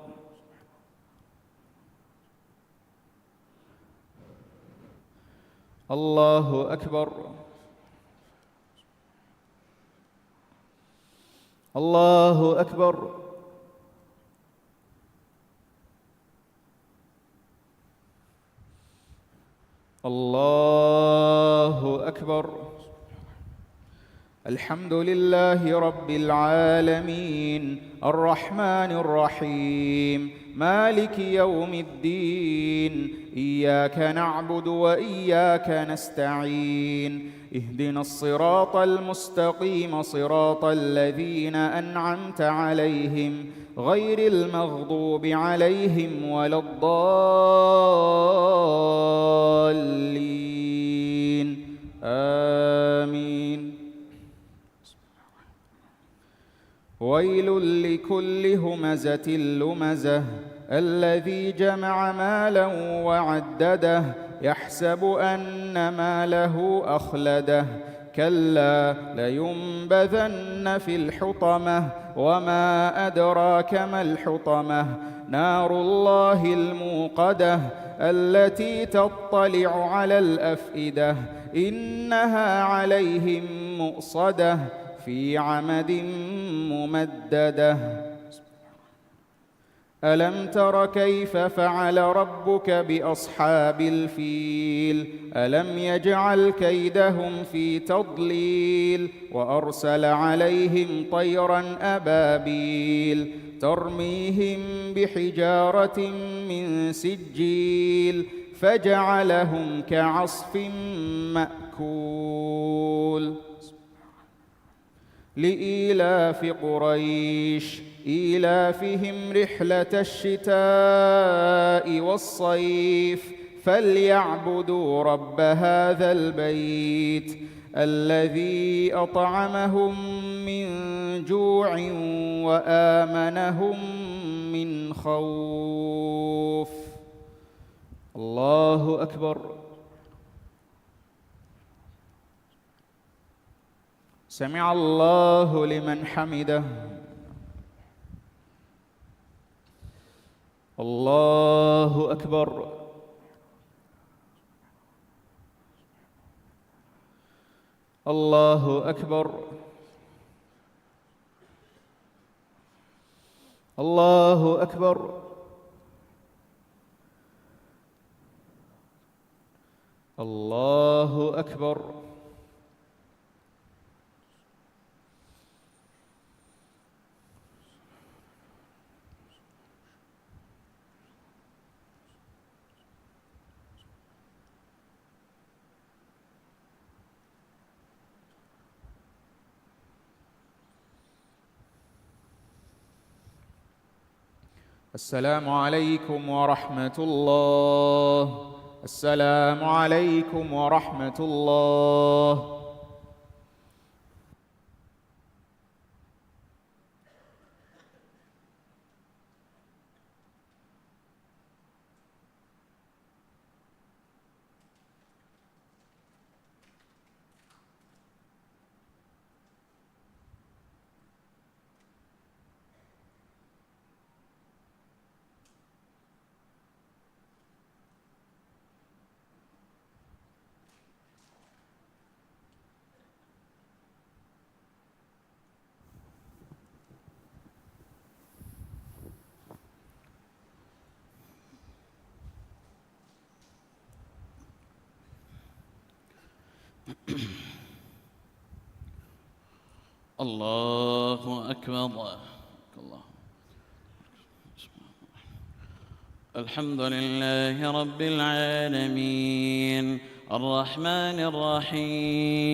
الله أكبر. الله أكبر. الله أكبر. الحمد لله رب العالمين الرحمن الرحيم مالك يوم الدين إياك نعبد وإياك نستعين اهدنا الصراط المستقيم صراط الذين أنعمت عليهم غير المغضوب عليهم ولا الضالين آمين. ويل لكل همزة لمزة الذي جمع مالا وعدده يحسب أن ماله أخلده كلا لينبذن في الحطمة وما أدراك ما الحطمة نار الله الموقدة التي تطلع على الأفئدة إنها عليهم مؤصدة في عمد ممددة. ألم تر كيف فعل ربك بأصحاب الفيل ألم يجعل كيدهم في تضليل وأرسل عليهم طيرا أبابيل ترميهم بحجارة من سجيل فجعلهم كعصف مأكول. لإيلاف قريش إيلافهم رحلة الشتاء والصيف فليعبدوا رب هذا البيت الذي أطعمهم من جوع وآمنهم من خوف. الله أكبر. سمع الله لمن حمده. الله أكبر. الله أكبر. الله أكبر. الله أكبر. السلام عليكم ورحمة الله. السلام عليكم ورحمة الله. الله أكبر. الله. الحمد لله رب العالمين الرحمن الرحيم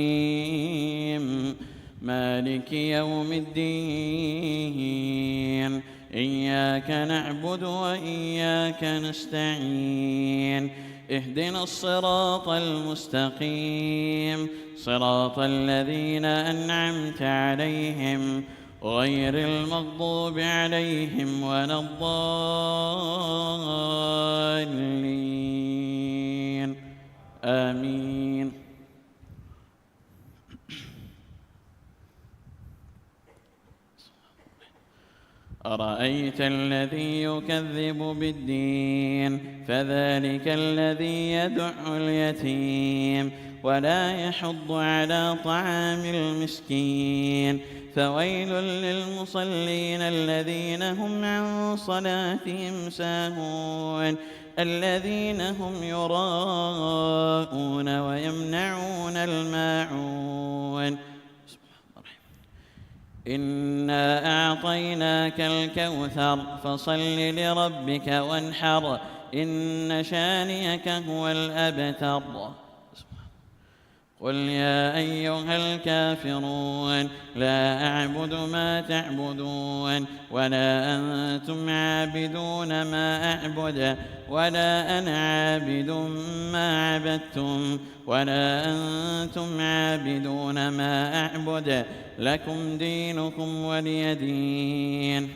مالك يوم الدين إياك نعبد وإياك نستعين اهدنا الصراط المستقيم صراط الذين أنعمت عليهم غير المغضوب عليهم ولا الضالين آمين. أرأيت الذي يكذب بالدين فذلك الذي يدع اليتيم ولا يحض على طعام المسكين فويل للمصلين الذين هم عن صلاتهم ساهون الذين هم يراءون ويمنعون الماعون. إنا أعطيناك الكوثر فصل لربك وانحر إن شانئك هو الأبتر. قل يا أيها الكافرون لا أعبد ما تعبدون ولا أنتم عابدون ما أعبد ولا أنا عابد ما عبدتم ولا أنتم عابدون ما أعبد لكم دينكم ولي دين.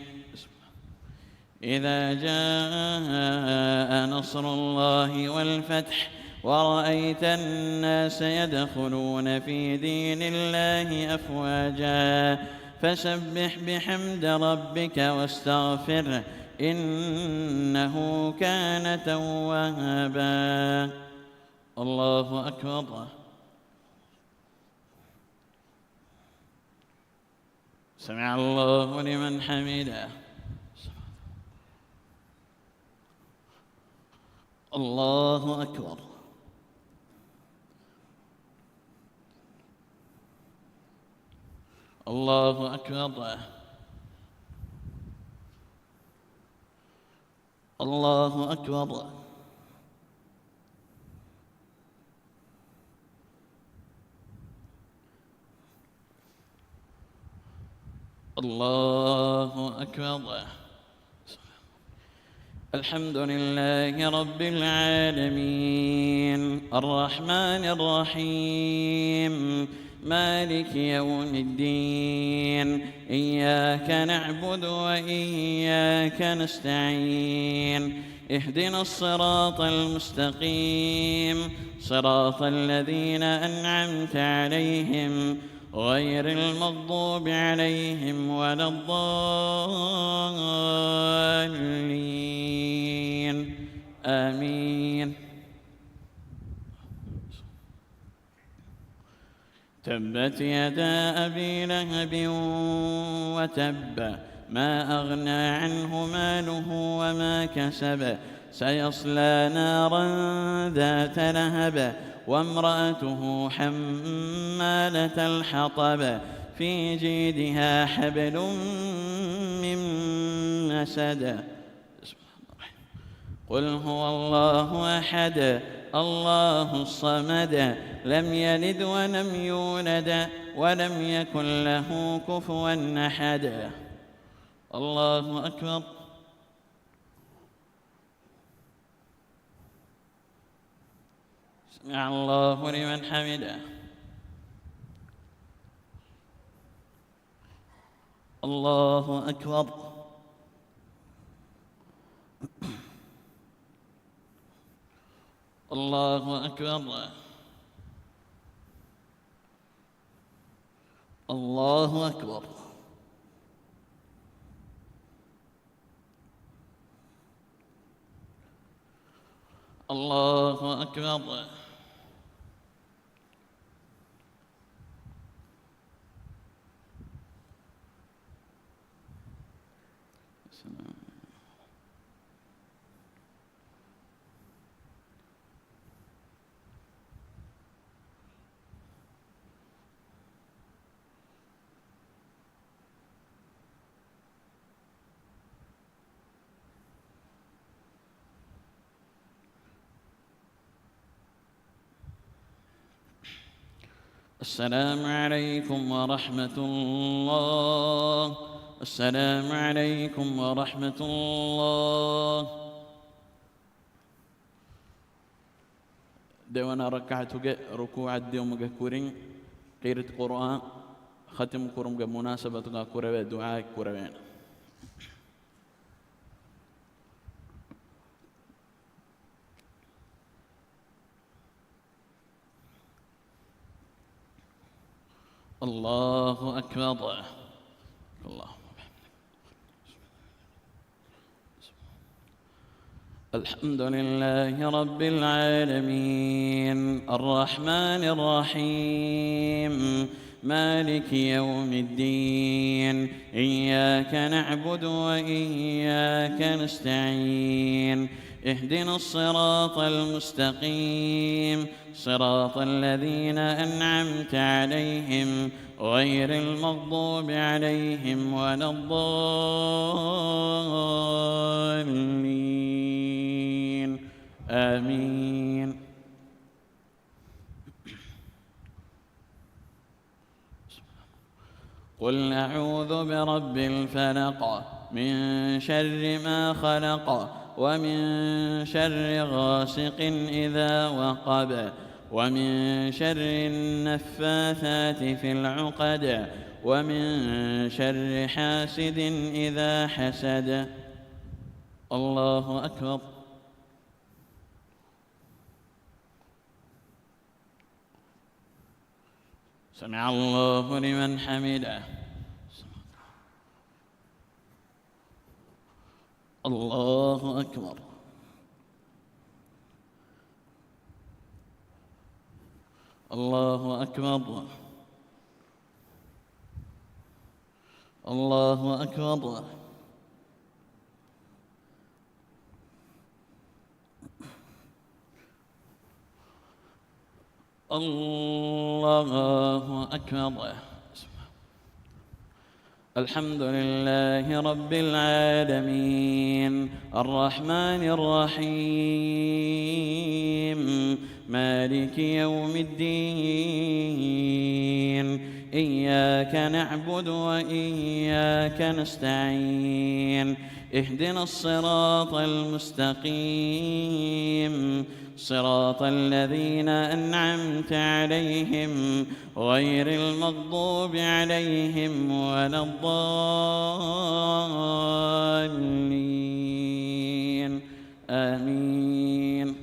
إذا جاء نصر الله والفتح ورأيت الناس يدخلون في دين الله أفواجا فسبح بحمد ربك واستغفره إنه كان توابا. الله أكبر. سمع الله لمن حمده. الله أكبر. الله أكبر. الله أكبر. الله أكبر. الحمد لله رب العالمين الرحمن الرحيم مالك يوم الدين إياك نعبد وإياك نستعين اهدنا الصراط المستقيم صراط الذين أنعمت عليهم غير المغضوب عليهم ولا الضالين آمين. تبت يدا أبي لهب وتب ما أغنى عنه ماله وما كسب سيصلى نارا ذات لهب وامرأته حمالة الحطب في جيدها حبل من مسد. قل هو الله أحد الله الصمد لم يلد ولم يولد ولم يكن له كفوا أحد. الله أكبر. سمع الله لمن حمده. الله أكبر. الله أكبر. الله أكبر. الله أكبر. السلام عليكم ورحمة الله. السلام عليكم ورحمة الله. دوانا ركعتك ركوع الديوم كورين قيرة قرآن ختم كورم مناسبة كورة دعاء كورة. الله أكبر. الله الحمد لله رب العالمين الرحمن الرحيم مالك يوم الدين إياك نعبد وإياك نستعين اهدنا الصراط المستقيم صراط الذين أنعمت عليهم غير المغضوب عليهم ولا الضالين آمين. قل أعوذ برب الفلق من شر ما خلق ومن شر غاسق إذا وقب ومن شر النفاثات في العقد ومن شر حاسد إذا حسد. الله أكبر. سمع الله لمن حمده. الله أكبر. الله أكبر. الله أكبر. الله أكبر. الحمد لله رب العالمين الرحمن الرحيم مالك يوم الدين إياك نعبد وإياك نستعين اهدنا الصراط المستقيم صراط الذين أنعمت عليهم غير المغضوب عليهم ولا الضالين آمين.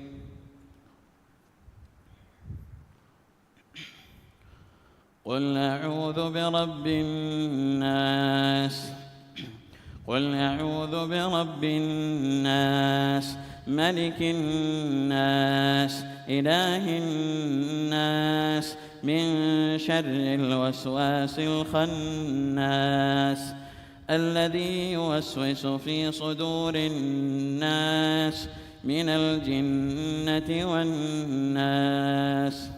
قل أعوذ برب الناس قل أعوذ برب الناس ملك الناس إله الناس من شر الوسواس الخناس الذي يوسوس في صدور الناس من الجنة والناس.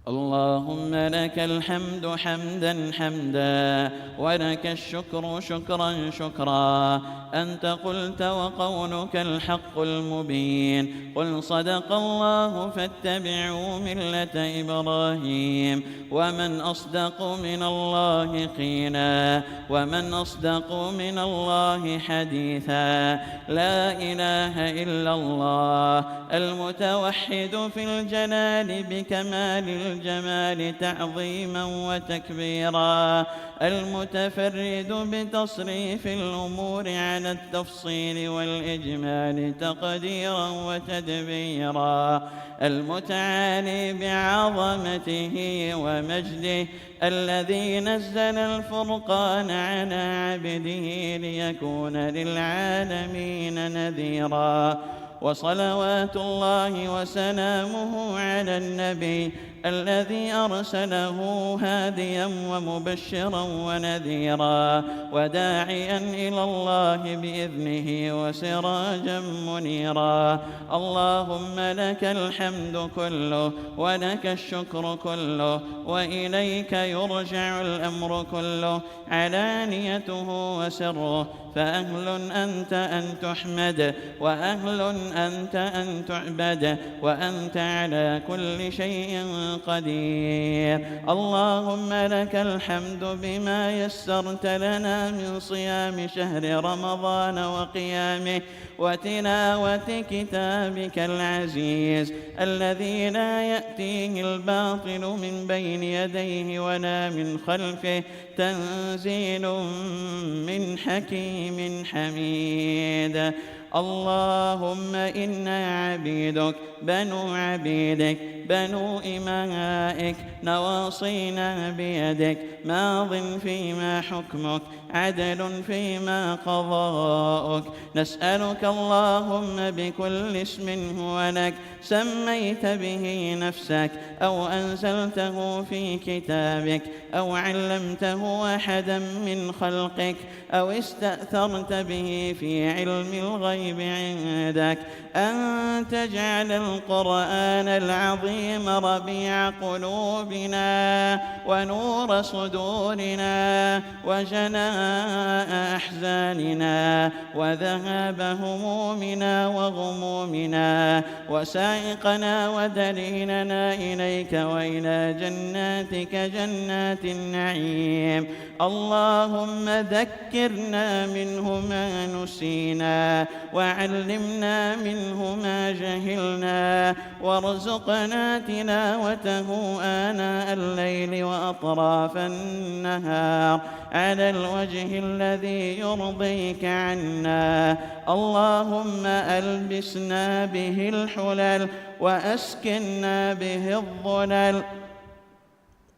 اللهم لك الحمد حمدا حمدا ولك الشكر شكرا شكرا. أنت قلت وقولك الحق المبين. قل صدق الله فاتبعوا ملة إبراهيم ومن أصدق من الله قيلا ومن أصدق من الله حديثا. لا إله إلا الله المتوحد في الجلال بكمال الجمال تعظيما وتكبيرا المتفرد بتصريف الأمور على التفصيل والإجمال تقديرا وتدبيرا المتعالي بعظمته ومجده الذي نزل الفرقان على عبده ليكون للعالمين نذيرا. وصلوات الله وسلامه على النبي الذي أرسله هاديا ومبشرا ونذيرا وداعيا إلى الله بإذنه وسراجا منيرا. اللهم لك الحمد كله ولك الشكر كله وإليك يرجع الأمر كله علانيته وسره. فأهل أنت أن تحمد وأهل أنت أن تعبد وأنت على كل شيء قدير. اللهم لك الحمد بما يسرت لنا من صيام شهر رمضان وقيامه وتلاوة كتابك العزيز الذي لا يأتيه الباطل من بين يديه ولا من خلفه تنزيل من حكيم حميد. اللهم إنا عبيدك بنو عبيدك بنو إمائك نواصينا بيدك ماض فيما حكمك عدل فيما قضاؤك. نسألك اللهم بكل اسم هو لك سميت به نفسك أو أنزلته في كتابك أو علمته أحدا من خلقك أو استأثرت به في علم الغيب عندك أن تجعل القرآن العظيم ربيع قلوبنا ونور صدورنا وجلاء أحزاننا وذهاب همومنا وغمومنا وسائقنا ودليلنا إليك وإلى جناتك جنات النعيم. اللهم ذكرنا منه ما نسينا وعلمنا منه ما جهلنا وارزقنا تلاوته آناء الليل وأطراف النهار على الوجه الذي يرضيك عنا. اللهم ألبسنا به الحلل وأسكننا به الظلل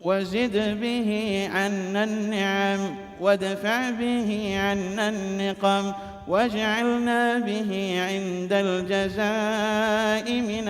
وزد به عنا النعم وادفع به عنا النقم واجعلنا به عند الجزاء من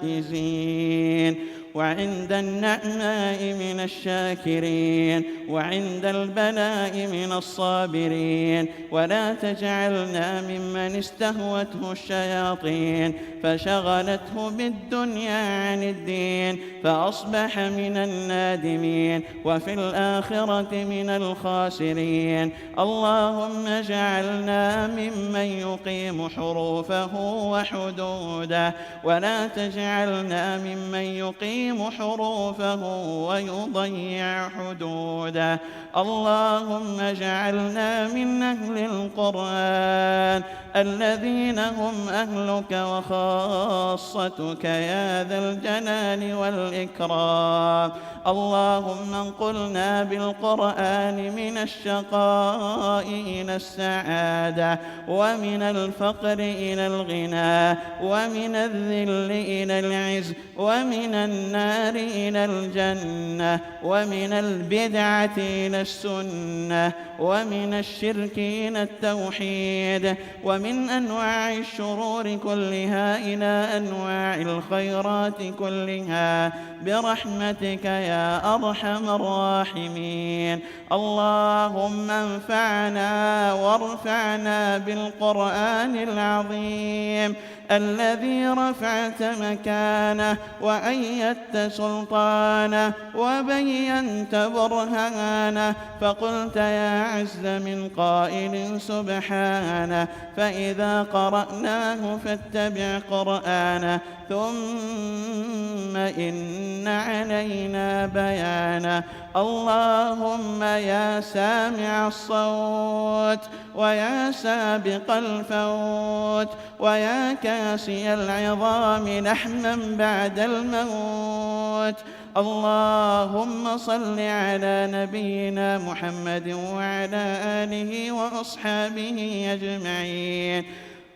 الفائزين وعند النعماء من الشاكرين وعند البلاء من الصابرين. ولا تجعلنا ممن استهوته الشياطين فشغلته بالدنيا عن الدين فأصبح من النادمين وفي الآخرة من الخاسرين. اللهم اجعلنا ممن يقيم حروفه وحدوده ولا تجعلنا ممن يقيم حروفه ويضيع حدوده. اللهم اجعلنا من أهل القرآن الذين هم أهلك وخاصتك يا ذا الجلال والإكرام. اللهم انقلنا بالقرآن من الشقاء إلى السعادة ومن الفقر إلى الغنى ومن الذل إلى العز ومن النار إلى الجنة ومن البدعة إلى السنة ومن الشرك إلى التوحيد ومن أنواع الشرور كلها إلى أنواع الخيرات كلها برحمتك يا أرحم الراحمين. اللهم انفعنا وارفعنا بالقرآن العظيم الذي رفعت مكانه وأيدت سلطانه وبينت برهانه فقلت يا عز من قائل سبحانه فإذا قرأناه فاتبع قرآنه ثم إن علينا بيانه. اللهم يا سامع الصوت ويا سابق الفوت ويا كاسي العظام لحما بعد الموت. اللهم صل على نبينا محمد وعلى آله وأصحابه أجمعين.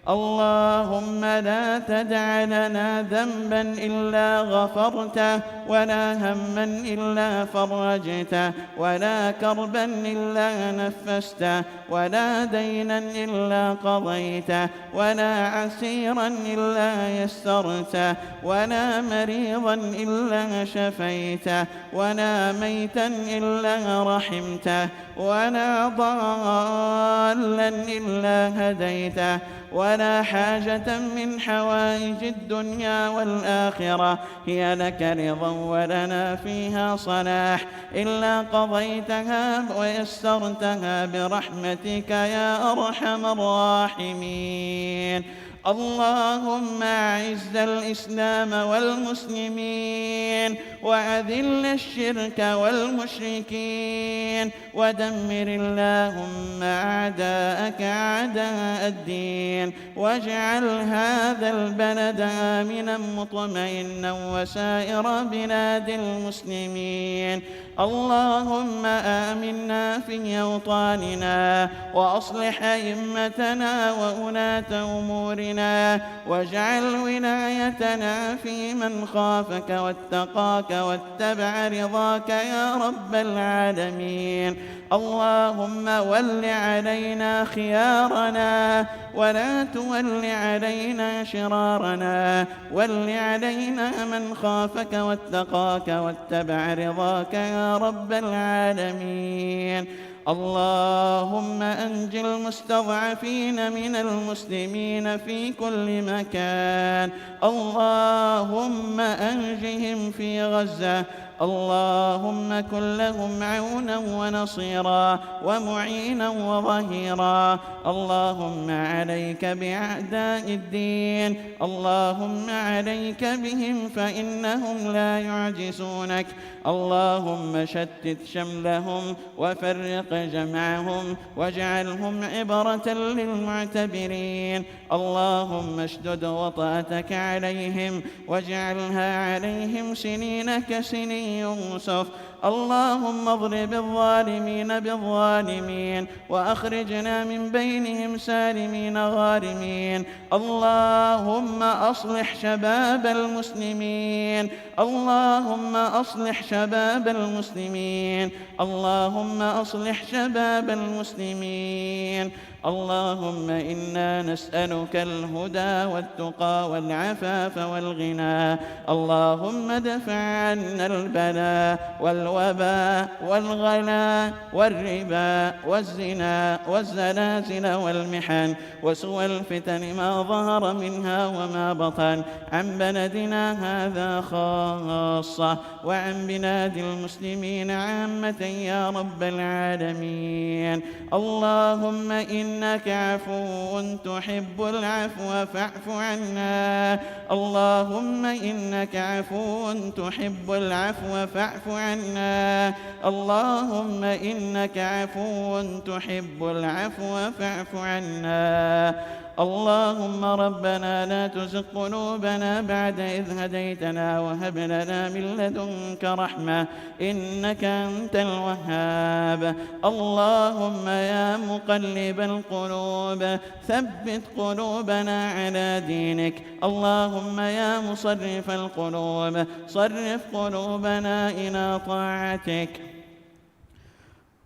اللهم لا تدع لنا ذنبا إلا غفرته ولا هما إلا فرجته ولا كربا إلا نفسته ولا دينا إلا قضيته ولا عسيرا إلا يسرته ولا مريضا إلا شفيته ولا ميتا إلا رحمته ولا ضالا إلا هديته ولا حاجة من حوائج الدنيا والآخرة هي لك رضا ولنا فيها صلاح إلا قضيتها ويسرتها برحمتك يا أرحم الراحمين. اللهم أعز الإسلام والمسلمين وأذل الشرك والمشركين ودمر اللهم أعداءك أعداء الدين واجعل هذا البلد آمنا مطمئنا وسائر بلاد المسلمين. اللهم آمنا في أوطاننا وأصلح أئمتنا وولاة أمورنا أنفسنا واجعل ولايتنا في من خافك واتقاك واتبع رضاك يا رب العالمين. اللهم ول علينا خيارنا ولا تول علينا شرارنا، ول علينا من خافك واتقاك واتبع رضاك يا رب العالمين. اللهم أنج المستضعفين من المسلمين في كل مكان، اللهم أنجهم في غزة، اللهم كن لهم عونا ونصيرا ومعينا وظهيرا. اللهم عليك بأعداء الدين، اللهم عليك بهم فإنهم لا يعجزونك. اللهم شتت شملهم وفرق جمعهم واجعلهم عبرة للمعتبرين. اللهم اشدد وطأتك عليهم واجعلها عليهم سنين كسني يوسف. اللهم اضرب الظالمين بالظالمين وأخرجنا من بينهم سالمين غارمين. اللهم أصلح شباب المسلمين، اللهم أصلح شباب المسلمين، اللهم أصلح شباب المسلمين. اللهم إنا نسألك الهدى والتقى والعفاف والغنى. اللهم ادفع عنا البلاء والوباء والغلا والربا والزنا والزلازل والمحن وسوء الفتن ما ظهر منها وما بطن عن بلدنا هذا خاصة وعن بلاد المسلمين عامة يا رب العالمين. اللهم إنك عفو تحب العفو فاعف عنا. اللهم إنك عفو تحب العفو فاعف عنا. اللهم إنك عفو تحب العفو فاعف عنا. اللهم ربنا لا تزغ قلوبنا بعد إذ هديتنا وهب لنا من لدنك رحمة إنك أنت الوهاب. اللهم يا مقلب القلوب ثبت قلوبنا على دينك. اللهم يا مصرف القلوب صرف قلوبنا إلى طاعتك.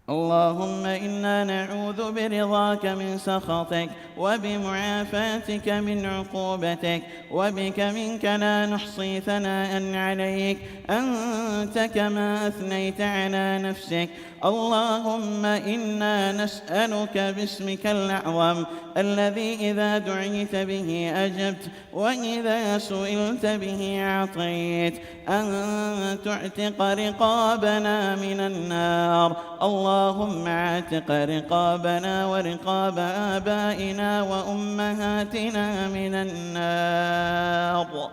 اللهم إنا نعوذ برضاك من سخطك وبمعافاتك من عقوبتك وبك منك لا نحصي ثناء عليك أنت كما أثنيت على نفسك. اللهم إنا نسألك باسمك الأعظم الذي إذا دعيت به أجبت وإذا سئلت به أعطيت أن تعتق رقابنا من النار. اللهم اعتق رقابنا ورقاب آبائنا وأمهاتنا من النار.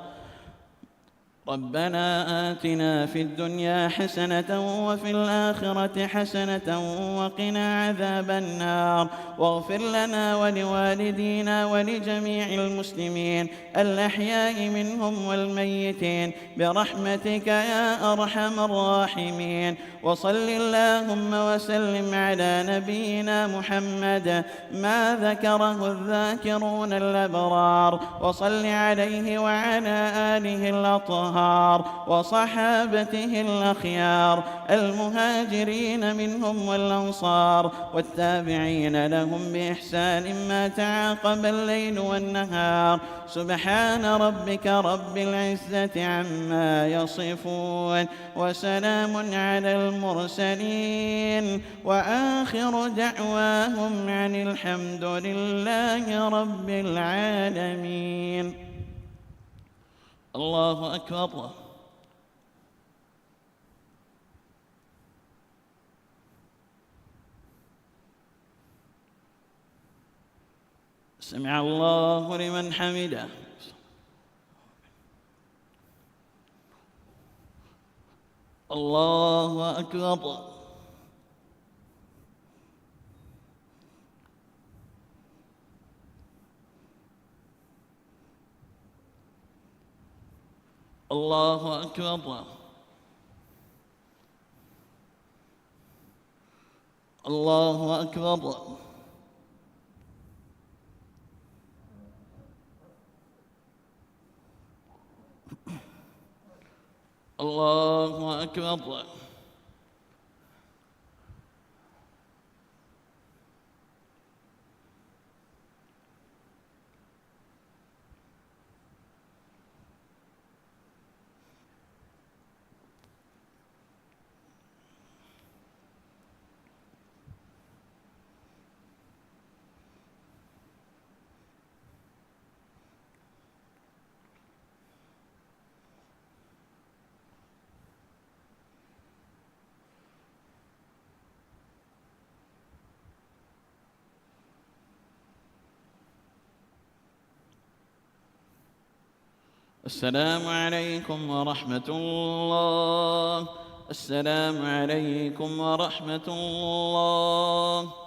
ربنا آتنا في الدنيا حسنة وفي الآخرة حسنة وقنا عذاب النار. واغفر لنا ولوالدينا ولجميع المسلمين الأحياء منهم والميتين برحمتك يا أرحم الراحمين. وصل اللهم وسلم على نبينا محمد ما ذكره الذاكرون الأبرار. وصل عليه وعلى آله الأطهار وصحابته الأخيار المهاجرين منهم والأنصار والتابعين لهم بإحسان ما تعاقب الليل والنهار. سبحان ربك رب العزة عما يصفون وسلام على المرسلين وآخر دعواهم عن الحمد لله رب العالمين. الله أكبر. سمع الله لمن حمده. الله أكبر. الله أكبر. الله أكبر. الله أكبر. السلام عليكم ورحمة الله. السلام عليكم ورحمة الله.